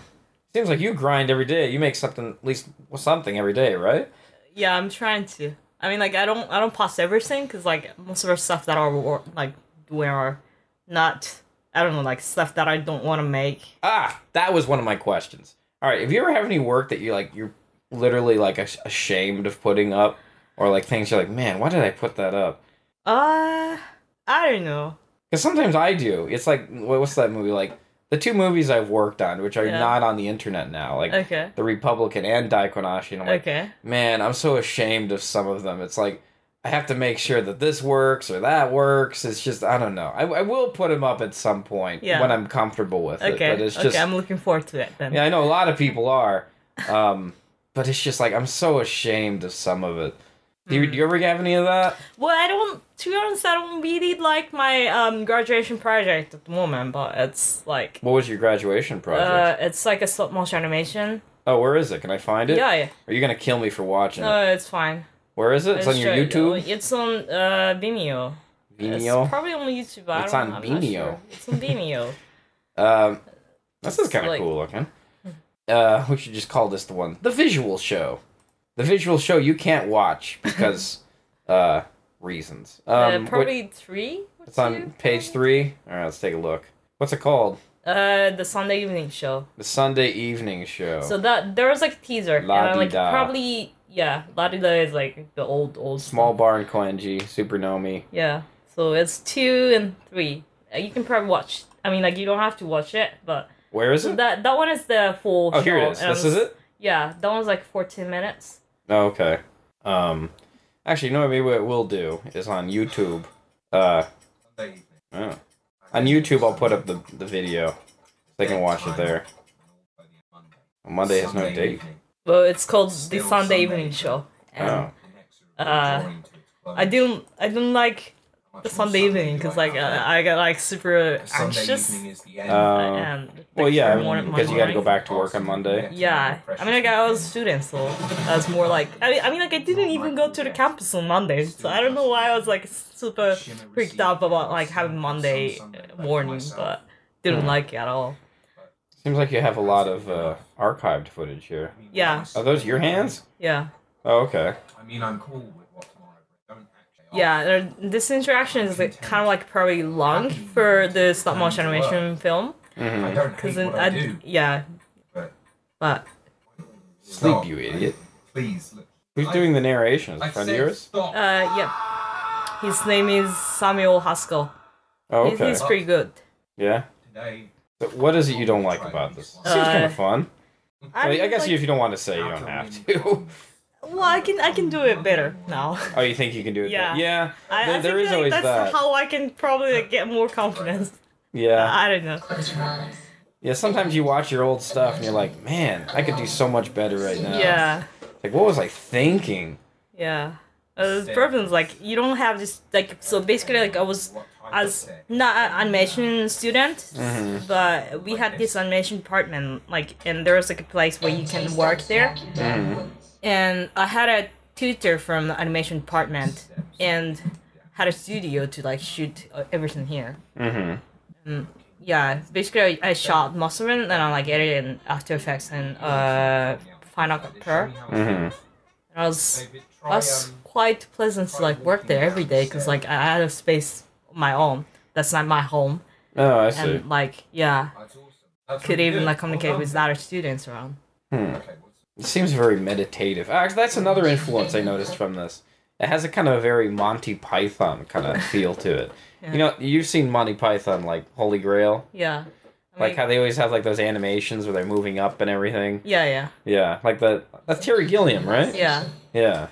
Seems like you grind every day. You make something, at least something every day, right? Yeah, I'm trying to. I mean, like, I don't post everything, because, like, most of our stuff that are, like, doing are... not, I don't know, like stuff that I don't want to make. That was one of my questions. All right, have you ever have any work that you're literally like ashamed of putting up, or like things you're like, man, why did I put that up? I don't know. Because sometimes I do. It's like, what's that movie? Like the two movies I've worked on, which are not on the internet now, like The Republican and Daikonashi. And I'm like, man, I'm so ashamed of some of them. It's like, I have to make sure that this works or that works. It's just, I don't know. I will put them up at some point when I'm comfortable with it. But it's just, I'm looking forward to it then. Yeah, I know a lot of people are. But it's just like, I'm so ashamed of some of it. Do you ever have any of that? Well, to be honest, I don't really like my graduation project at the moment, but it's like... What was your graduation project? It's like a stop motion animation. Oh, where is it? Can I find it? Yeah. Are you going to kill me for watching it? No, it's fine. Where is it? It's on your YouTube? It's on Vimeo. Vimeo? It's probably on YouTube. It's on Vimeo. Sure. It's on Vimeo. This is kind of cool looking. We should just call this the visual show. The visual show you can't watch because reasons. Probably 3? It's on page 3. All right, let's take a look. What's it called? The Sunday evening show. The Sunday evening show. So there was like a teaser. La-di-da. Probably. Yeah, La-di-da is like the old Small stuff. Bar and Koenji, Super Nomi. Yeah, so it's 2 and 3. You can probably watch. I mean, like you don't have to watch it, but where is it? That one is the full. Oh, here it is. This is it. Yeah, that one's like 14 minutes. Oh, okay. Actually, you know what? Maybe what we'll do is on YouTube. On YouTube, I'll put up the video. They can watch it there. Monday has no date. Well, it's called the Sunday evening show. And, I don't like the Sunday evening because like I got like super anxious. Well, yeah, because you got to go back to work on Monday. Yeah, I mean like I was a student, so I was more like I mean like I didn't even go to the campus on Monday, so I don't know why I was like super freaked out about like having Monday morning, but didn't like it at all. Seems like you have a lot of archived footage here. Yeah. Are those your hands? Yeah. Oh, okay. I mean, I'm cool with what tomorrow brings. Don't actually. Yeah, this interaction is like, kind of like probably long for the stop motion animation film. I don't hate what I do. Yeah. But. Sleep, Stop. you idiot. Please. Look. Who's doing the narration? Is it a friend of yours? Stop. Yeah. His name is Samuel Haskell. Oh, okay. He's pretty good. Yeah? Today. So what is it you don't like about this? Seems kind of fun. I guess like, if you don't want to say, you don't have to. Well, I can do it better now. Oh, you think you can do it? Yeah. Better? Yeah. I There think is like always that's that. how I can probably like, get more confidence. Yeah. I don't know. Yeah, sometimes you watch your old stuff and you're like, man, I could do so much better right now. Yeah. Like, what was I thinking? Yeah. The problem is like you don't have this like so basically like I was as not an animation student, but we had this animation department like and there was like a place where you can work there, and I had a tutor from the animation department and had a studio to like shoot everything here. Yeah, basically I shot most of it and I like edited in After Effects and Final Cut Pro. And I was quite pleasant to like work there every day because like I had a space of my own. That's not my home. Oh, I see. And like yeah, could even like communicate with other students around. It seems very meditative. Actually, that's another influence I noticed from this. It has a kind of a very Monty Python kind of feel to it. Yeah. You know, you've seen Monty Python, like Holy Grail? Yeah. Like how they always have like those animations where they're moving up and everything. Yeah. Yeah, like that's Terry Gilliam, right? Yeah. Yeah.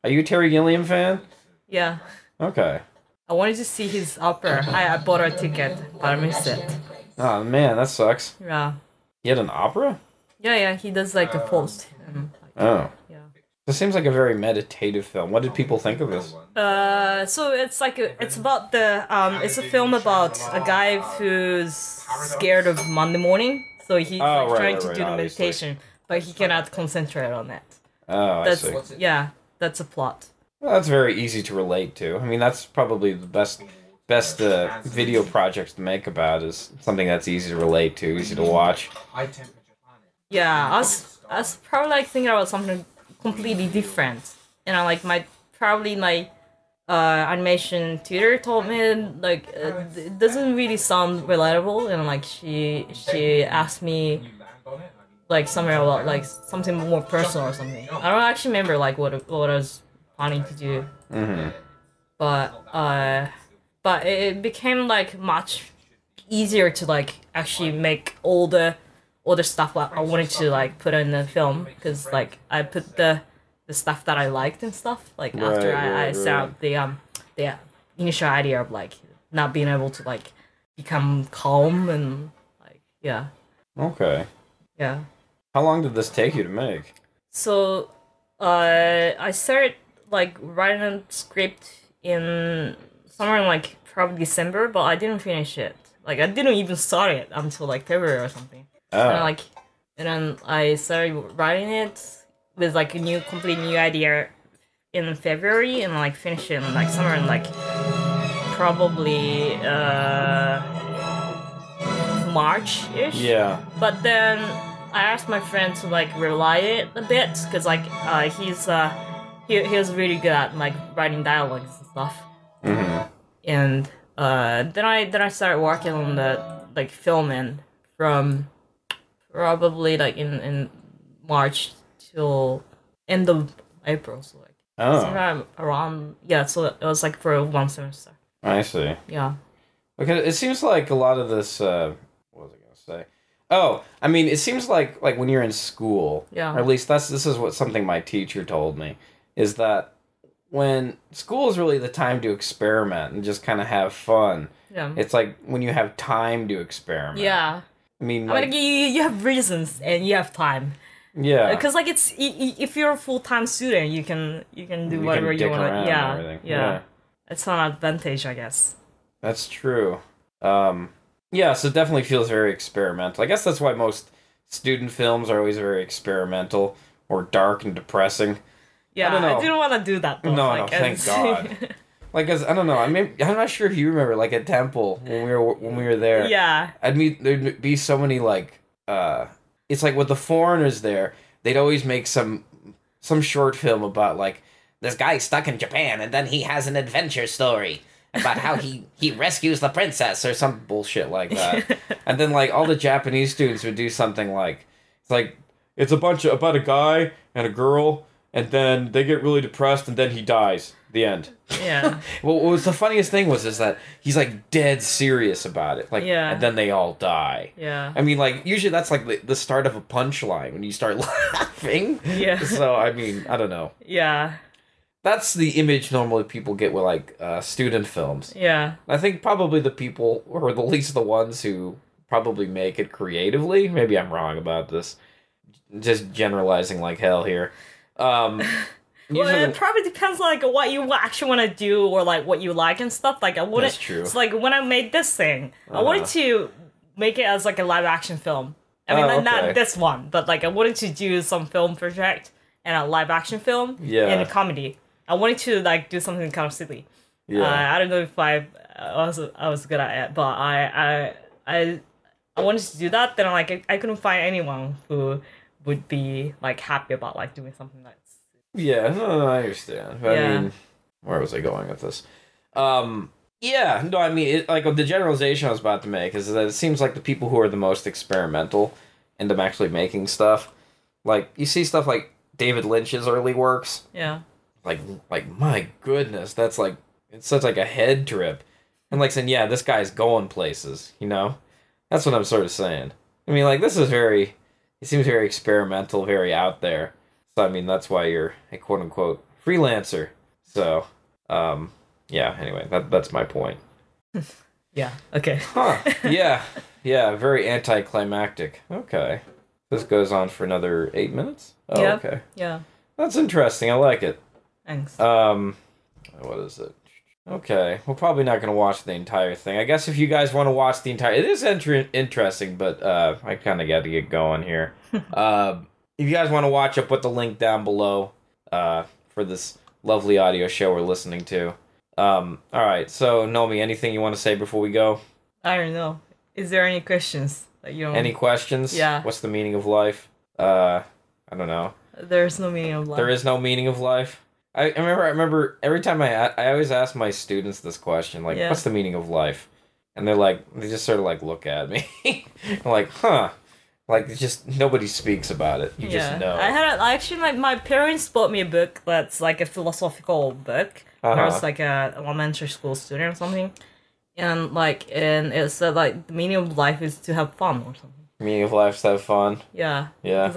Are you a Terry Gilliam fan? Yeah. Okay. I wanted to see his opera. I bought a ticket, but I missed it. Oh man, that sucks. Yeah. He had an opera? Yeah. He does like a post. Oh. Yeah. This seems like a very meditative film. What did people think of this? So it's like it's about it's a film about a guy who's scared of Monday morning, so he's trying to do the meditation, but he cannot concentrate on it. Oh, I see. Yeah, that's a plot. Well, that's very easy to relate to. I mean, that's probably the best video projects to make about is something that's easy to relate to, easy to watch. Yeah, I was probably like thinking about something completely different, and I like my animation tutor told me like it doesn't really sound relatable, and like she asked me like something about like something more personal or something. I don't actually remember like what I was planning to do, but it became like much easier to like actually make all the stuff that I wanted to like put in the film because like I put the stuff that I liked and stuff like after I set up the initial idea of like not being able to like become calm and like yeah. Okay. Yeah. How long did this take you to make? So I started like writing a script in somewhere in like probably December, but I didn't finish it. Like I didn't even start it until like February or something. Oh. And then I started writing it with like a completely new idea in February and like finish it in like somewhere in like probably March-ish. Yeah. But then I asked my friend to like rely it a bit because like he was really good at like writing dialogues and stuff. And then I started working on the like filming from probably like in March till end of April, so like sometime around so it was like for one semester. I see. Yeah. Because it seems like a lot of this what was I gonna say? Oh, I mean it seems like when you're in school, or at least this is what something my teacher told me, is that when school is really the time to experiment and just kind of have fun. Yeah. It's like when you have time to experiment. Yeah. I mean, like you have reasons and you have time. Yeah. Because like it's if you're a full-time student, you can do whatever you want. Yeah. It's an advantage, I guess. That's true. Yeah, so it definitely feels very experimental. I guess that's why most student films are always very experimental or dark and depressing. Yeah, I don't know. I didn't want to do that though. No, thank God. Like, cause I don't know. I'm not sure if you remember, like at Temple when we were there. Yeah. There'd be so many like it's like with the foreigners there, they'd always make some short film about like this guy stuck in Japan and then he has an adventure story about how he rescues the princess or some bullshit like that. And then like all the Japanese students would do something like it's like it's about a guy and a girl, and then they get really depressed, and then he dies. The end. Yeah. Well, what was the funniest thing is that he's like dead serious about it. Like, and then they all die. Yeah. I mean, like, usually that's like the start of a punchline when you start laughing. Yeah. So, I mean, I don't know. Yeah. That's the image normally people get with like student films. Yeah. I think probably the people, or at least the ones who probably make it creatively. Maybe I'm wrong about this. Just generalizing like hell here. Well, it probably depends like what you actually want to do or like what you like and stuff. Like I wouldn't. That's true. It's like when I made this thing, I wanted to make it as like a live action film. I mean, not this one, but like I wanted to do some film project and a live action film and a comedy. I wanted to like do something kind of silly. Yeah. I don't know if I was good at it, but I wanted to do that. Then I couldn't find anyone who would be like happy about like doing something like. Yeah, no, I understand. I mean, where was I going with this? Yeah, no, I mean, like the generalization I was about to make is that it seems like the people who are the most experimental end up actually making stuff. Like you see stuff like David Lynch's early works. Yeah. Like my goodness, that's like it's such like a head trip, and like saying, yeah, this guy's going places. You know, that's what I'm sort of saying. I mean, like this is it seems very experimental, very out there. So, I mean, that's why you're a quote-unquote freelancer. So, yeah, anyway, that's my point. Yeah, okay. Huh, yeah, very anticlimactic. Okay. This goes on for another 8 minutes? Oh, okay. Yeah. That's interesting, I like it. Thanks. What is it? Okay, we're probably not going to watch the entire thing. I guess if you guys want to watch the entire... It is interesting, but I kind of got to get going here. If you guys want to watch, I'll put the link down below for this lovely audio show we're listening to. Alright, so Nomi, anything you want to say before we go? I don't know. Is there any questions that you don't... Any questions? Yeah. What's the meaning of life? I don't know. There's no meaning of life. There is no meaning of life? I remember every time I always ask my students this question, like, what's the meaning of life? And they just sort of like look at me. I'm like, huh. Like, just nobody speaks about it. You just know. My parents bought me a book that's like a philosophical book. When I was like a elementary school student or something. And it said like the meaning of life is to have fun or something. Meaning of life is to have fun. Yeah. Yeah.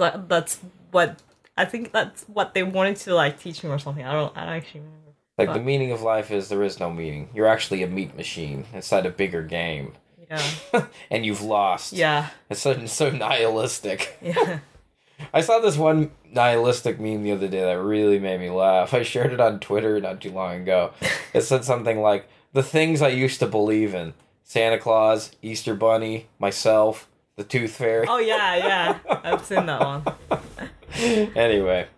Like, I think that's what they wanted to like teach me or something. I don't actually remember. Like the meaning of life is there is no meaning. You're actually a meat machine inside a bigger game. Yeah. And you've lost. Yeah. It's so nihilistic. Yeah. I saw this one nihilistic meme the other day that really made me laugh. I shared it on Twitter not too long ago. It said something like, the things I used to believe in. Santa Claus, Easter Bunny, myself, the Tooth Fairy. Oh, yeah. I've seen that one. Anyway.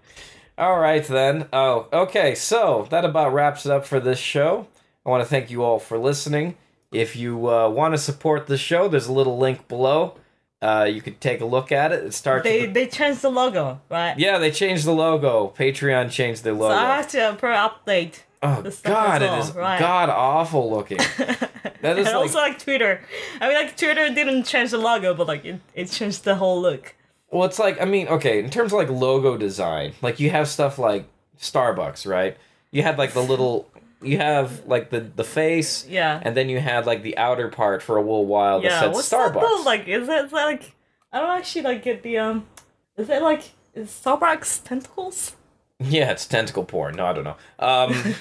Alright then. Oh, okay. So, that about wraps it up for this show. I want to thank you all for listening. If you want to support the show, there's a little link below. You could take a look at it. It starts. They changed the logo, right? Yeah, they changed the logo. Patreon changed their logo. So I have to update. Oh God, it is god awful looking. That is and also like Twitter. I mean, like Twitter didn't change the logo, but like it changed the whole look. Well, it's like okay, in terms of like logo design, like you have stuff like Starbucks, right? You had like the little. You have, like, the face, and then you had, like, the outer part for a little while that said what's Starbucks. That though? Like, is that, like, I don't actually, like, get the, is Starbucks tentacles? Yeah, it's tentacle porn. No, I don't know.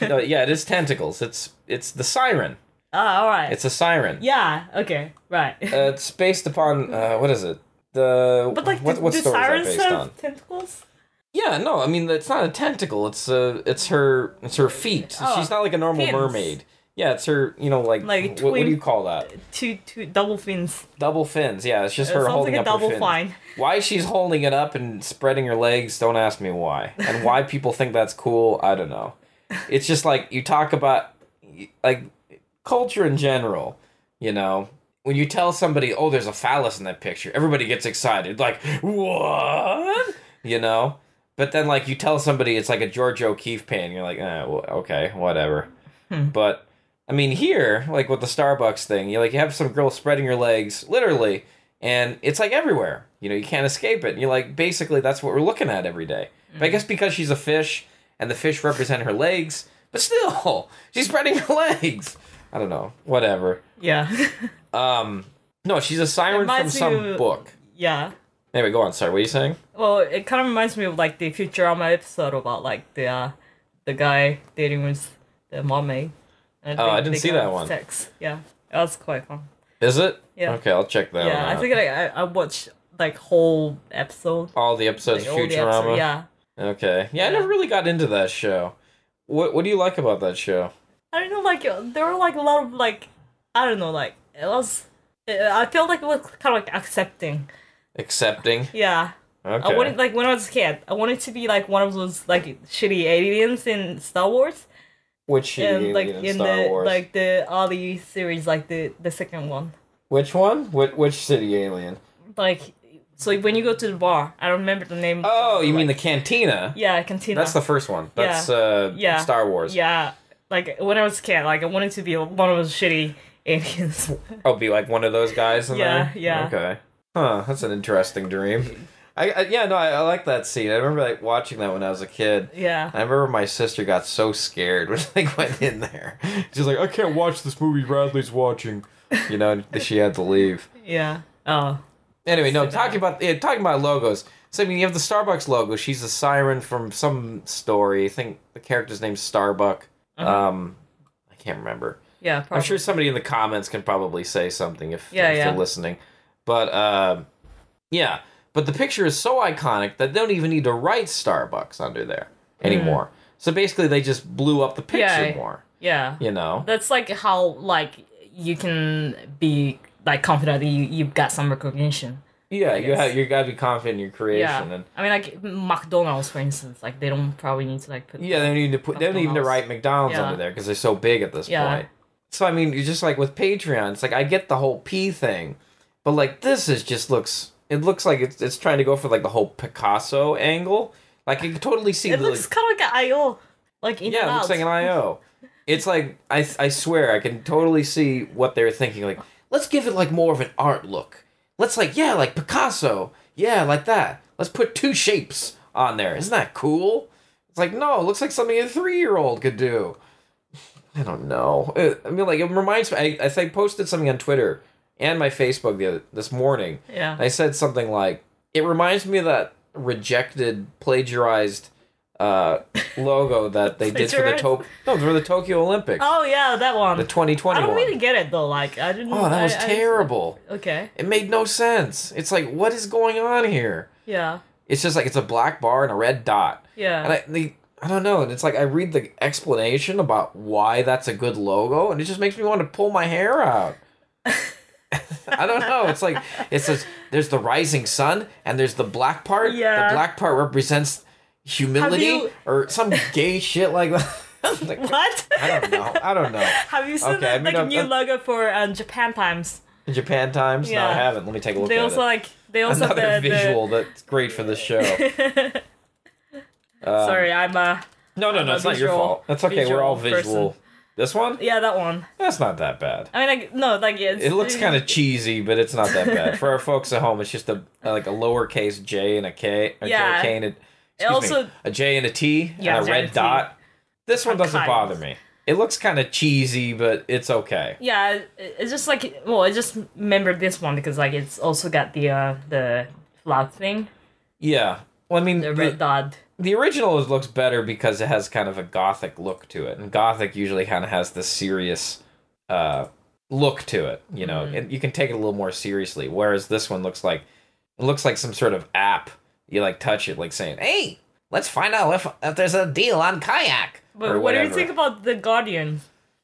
No, yeah, it is tentacles. It's the siren. Ah, alright. It's a siren. Yeah, okay, right. It's based upon, what is it? But, like, what story is that based on? Tentacles? Yeah, no, I mean it's not a tentacle. It's her feet. Oh, She's not like a normal mermaid. Yeah, it's her. Like what do you call that? Two double fins. Double fins. Yeah, it's just her holding up her fins. Double fine. Why she's holding it up and spreading her legs? Don't ask me why. And why people think that's cool? I don't know. It's just like you talk about like culture in general. When you tell somebody, "Oh, there's a phallus in that picture," everybody gets excited. Like what? But then, like, you tell somebody it's like a George O'Keeffe painting, you're like, well, okay, whatever. But, I mean, here, like, with the Starbucks thing, you have some girl spreading her legs, literally, And it's like everywhere. You know, you can't escape it. And you're like, basically, that's what we're looking at every day. But I guess because she's a fish, and the fish represent her legs, but still, she's spreading her legs. I don't know. Whatever. Yeah. No, she's a siren from some book. Yeah. Anyway, go on. Sorry, what are you saying? Well, it kind of reminds me of like the Futurama episode about like the guy dating with the mermaid. I didn't see that one. Sex. Yeah, it was quite fun. Is it? Yeah. Okay, I'll check that one out. Yeah, I think I watched like whole episode. All the episodes of Like, all the Futurama? episodes, yeah. Okay. Yeah, I never really got into that show. What do you like about that show? I don't know, like there were like a lot of like I don't know, like I felt like it was kind of like accepting. Accepting? Yeah. Okay. I wanted like when I was a kid, I wanted to be like one of those like shitty aliens in Star Wars. Which And like in in Star the Wars? like the early series, like the second one. Which one? Which city alien? Like so when you go to the bar, I don't remember the name. Oh, you mean the cantina? Yeah, cantina. That's the first one. That's Yeah. Star Wars. Yeah, like when I was a kid, like I wanted to be one of those shitty aliens. Oh, be like one of those guys in there? Yeah. Okay. Huh, that's an interesting dream. I like that scene. I remember like watching that when I was a kid. Yeah. I remember my sister got so scared when they went in there. She's like, I can't watch this movie Bradley's watching. You know, she had to leave. Yeah. Oh. Anyway, no, talking about logos. So I mean, you have the Starbucks logo. She's a siren from some story. I think the character's name's Starbuck. I can't remember. Yeah, probably. I'm sure somebody in the comments can probably say something if they're listening. But yeah. But the picture is so iconic that they don't even need to write Starbucks under there anymore. So basically, they just blew up the picture more. Yeah. You know? That's like how like you can be like confident that you've got some recognition. Yeah, you gotta be confident in your creation. Yeah. And I mean, like McDonald's, for instance, like they don't probably need to like put. yeah, they don't need to put. They don't even need to write McDonald's under there because they're so big at this point. So I mean, you just like with Patreon, it's like I get the whole P thing, but like this is just looks. It looks like it's trying to go for like the whole Picasso angle. Like you can totally see. It looks kind of like an I/O, like in it looks like an I/O. It's like I swear I can totally see what they're thinking. Like let's give it like more of an art look. Let's like Picasso. Yeah, like that. Let's put two shapes on there. Isn't that cool? It's like no, it looks like something a 3-year-old could do. I don't know. I mean, like it reminds me. I posted something on Twitter and my Facebook this morning. Yeah. I said something like, it reminds me of that rejected, plagiarized logo that they did for the Tokyo Olympics. Oh, yeah, that one. The 2020 I don't one. really get it, though. Like, I didn't... Oh, that was terrible. Okay. It made no sense. It's like, what is going on here? Yeah. It's just like, it's a black bar and a red dot. Yeah. And I don't know. And it's like, I read the explanation about why that's a good logo, and it just makes me want to pull my hair out. I don't know. It's like it says there's the rising sun and there's the black part. Yeah. The black part represents humility or some gay shit like that. Like, what? I don't know. Have you seen a new logo for Japan Times? Japan Times? Yeah. No, I haven't. Let me take a look They at also it. they also Another have visual that's great for the show. Sorry, I'm No, it's not your fault. That's okay. We're all visual. Person. This one? Yeah, that one. That's not that bad. I mean, like, no, like, it looks kind of cheesy, but it's not that bad. For our folks at home, it's just a lowercase J and a K, a J and a J and a T and a red dot. This one doesn't bother me. It looks kind of cheesy, but it's okay. Yeah, it's just like, well, I just remembered this one because like it's also got the flag thing. Yeah, well, I mean the red dot. The original looks better because it has kind of a gothic look to it, and gothic usually kind of has this serious look to it. You know, and you can take it a little more seriously. Whereas this one looks like some sort of app. You like touch it, like saying, "Hey, let's find out if there's a deal on kayak." But what do you think about the Guardian?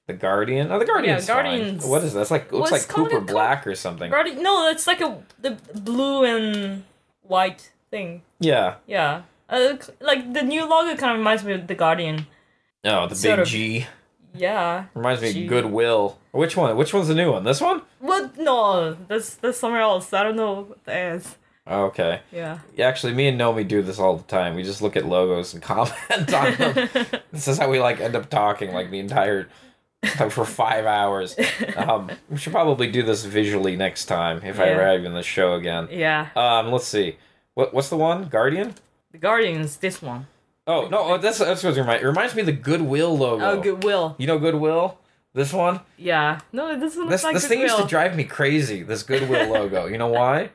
The Guardian? Oh, the Guardian's Guardians. Fine. What is that? It's like looks like Cooper Black or something. Guardian? No, it's like the blue and white thing. Yeah. Yeah. Like the new logo kind of reminds me of the Guardian. Oh, the big G. Yeah. Reminds me of Goodwill. Which one? Which one's the new one? This one? What? No, that's somewhere else. I don't know what that is. Okay. Yeah. Actually, me and Nomi do this all the time. We just look at logos and comment on them. This is how we like end up talking like the entire like for 5 hours. We should probably do this visually next time if I arrive in the show again. Yeah. Let's see. What's the one? Guardian? The Guardian is this one. Oh no, that's what it reminds me of the Goodwill logo. Oh, Goodwill. You know Goodwill? This one? Yeah. No, this one looks like this thing used to drive me crazy. This Goodwill logo. You know why?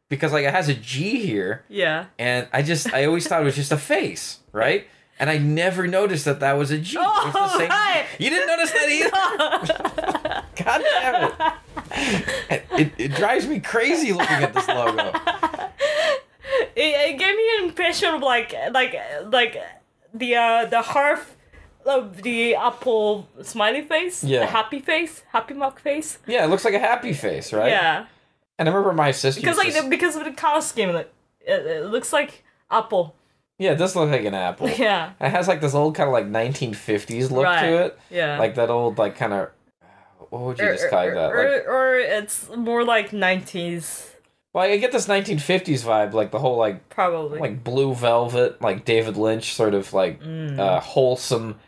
Because like it has a G here. Yeah. And I always thought it was just a face, right? And I never noticed that was a G. Oh, it was the same right. G. You didn't notice that either? God damn it. It drives me crazy looking at this logo. It gave me an impression of like the hearth of the apple smiley face. Yeah. The happy mark face. Yeah, it looks like a happy face, right? Yeah. And I remember my sister because of the color scheme, it looks like apple. Yeah, it does look like an apple. Yeah. It has like this old kind of like 1950s look to it. Yeah. Like that old like kind of, what would you describe that? Or it's more like 90s. Well, I get this 1950s vibe, like the whole like probably like Blue Velvet, like David Lynch sort of like wholesome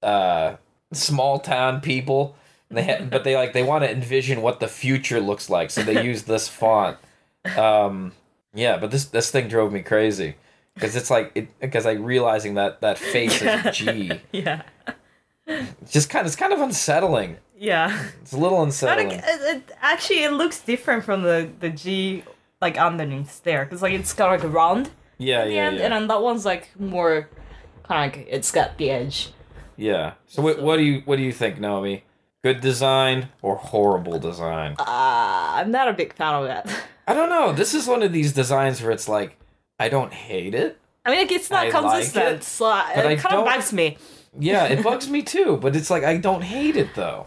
small town people. And but they want to envision what the future looks like, so they use this font. Yeah, but this thing drove me crazy because it's like because I realizing that face is a G. Yeah. It's kind of unsettling. Yeah. It's a little unsettling. But actually, it looks different from the G, like, underneath there. Because, like, it's got, like, a round yeah. And then that one's, like, more kind of, like, it's got the edge. Yeah. So what do you think, Nomi? Good design or horrible design? I'm not a big fan of that. I don't know. This is one of these designs where it's like, I don't hate it. I mean, like, it's not consistent, like it, so it kind of bugs me. Yeah, it bugs me too, but it's like, I don't hate it, though.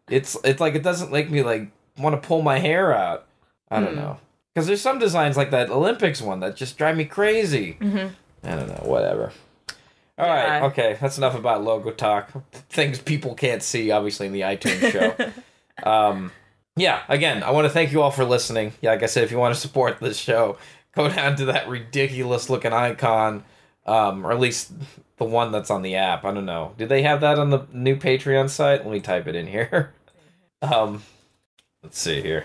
It's like, it doesn't make me, like, want to pull my hair out. I don't know. Because there's some designs like that Olympics one that just drive me crazy. I don't know, whatever. All right, okay, that's enough about logo talk. Things people can't see, obviously, in the iTunes show. Yeah, again, I want to thank you all for listening. Yeah, like I said, if you want to support this show, go down to that ridiculous-looking icon, or at least the one that's on the app. I don't know. Do they have that on the new Patreon site? Let me type it in here. Let's see here.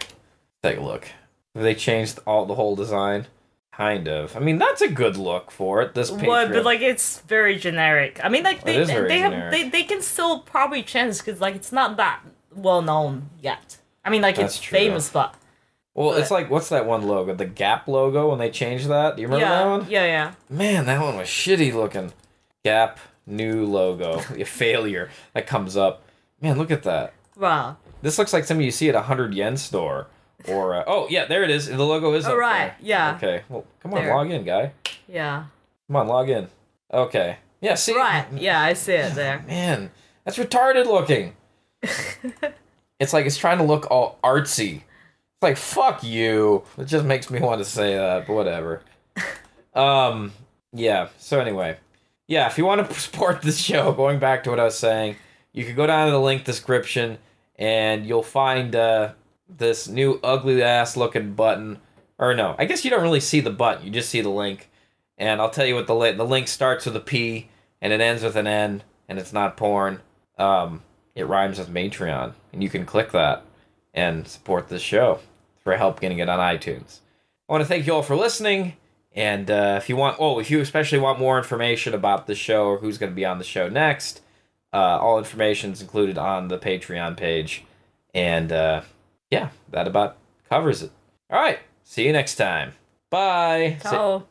Take a look. Have they changed the whole design? Kind of. I mean, that's a good look for it. This Patreon. What? But like, it's very generic. I mean, like they generic. they can still probably change because like it's not that well known yet. I mean, like That's it's true. famous, but it's like what's that one logo? The Gap logo when they changed that. Do you remember that one? Yeah. Man, that one was shitty looking. Gap new logo. A failure that comes up. Man, look at that. Wow. This looks like something you see at a 100 yen store. Or oh yeah, there it is. The logo is up right. there. Yeah. Okay. Well, come on, There. log in, guy. Yeah. Come on, log in. Okay. Yeah. See. Right. Yeah, I see it there. Man, that's retarded looking. It's like it's trying to look all artsy. It's like fuck you. It just makes me want to say that, but whatever. Yeah. So anyway, yeah. If you want to support this show, going back to what I was saying, you can go down to the link description, and you'll find this new ugly ass looking button. Or no, I guess you don't really see the button. You just see the link. And I'll tell you what the link starts with a P and it ends with an N, and it's not porn. It rhymes with Matreon, and you can click that and support this show for help getting it on iTunes. I want to thank you all for listening, and if you especially want more information about the show or who's going to be on the show next, all information is included on the Patreon page, and yeah, that about covers it. All right, see you next time. Bye. Ciao.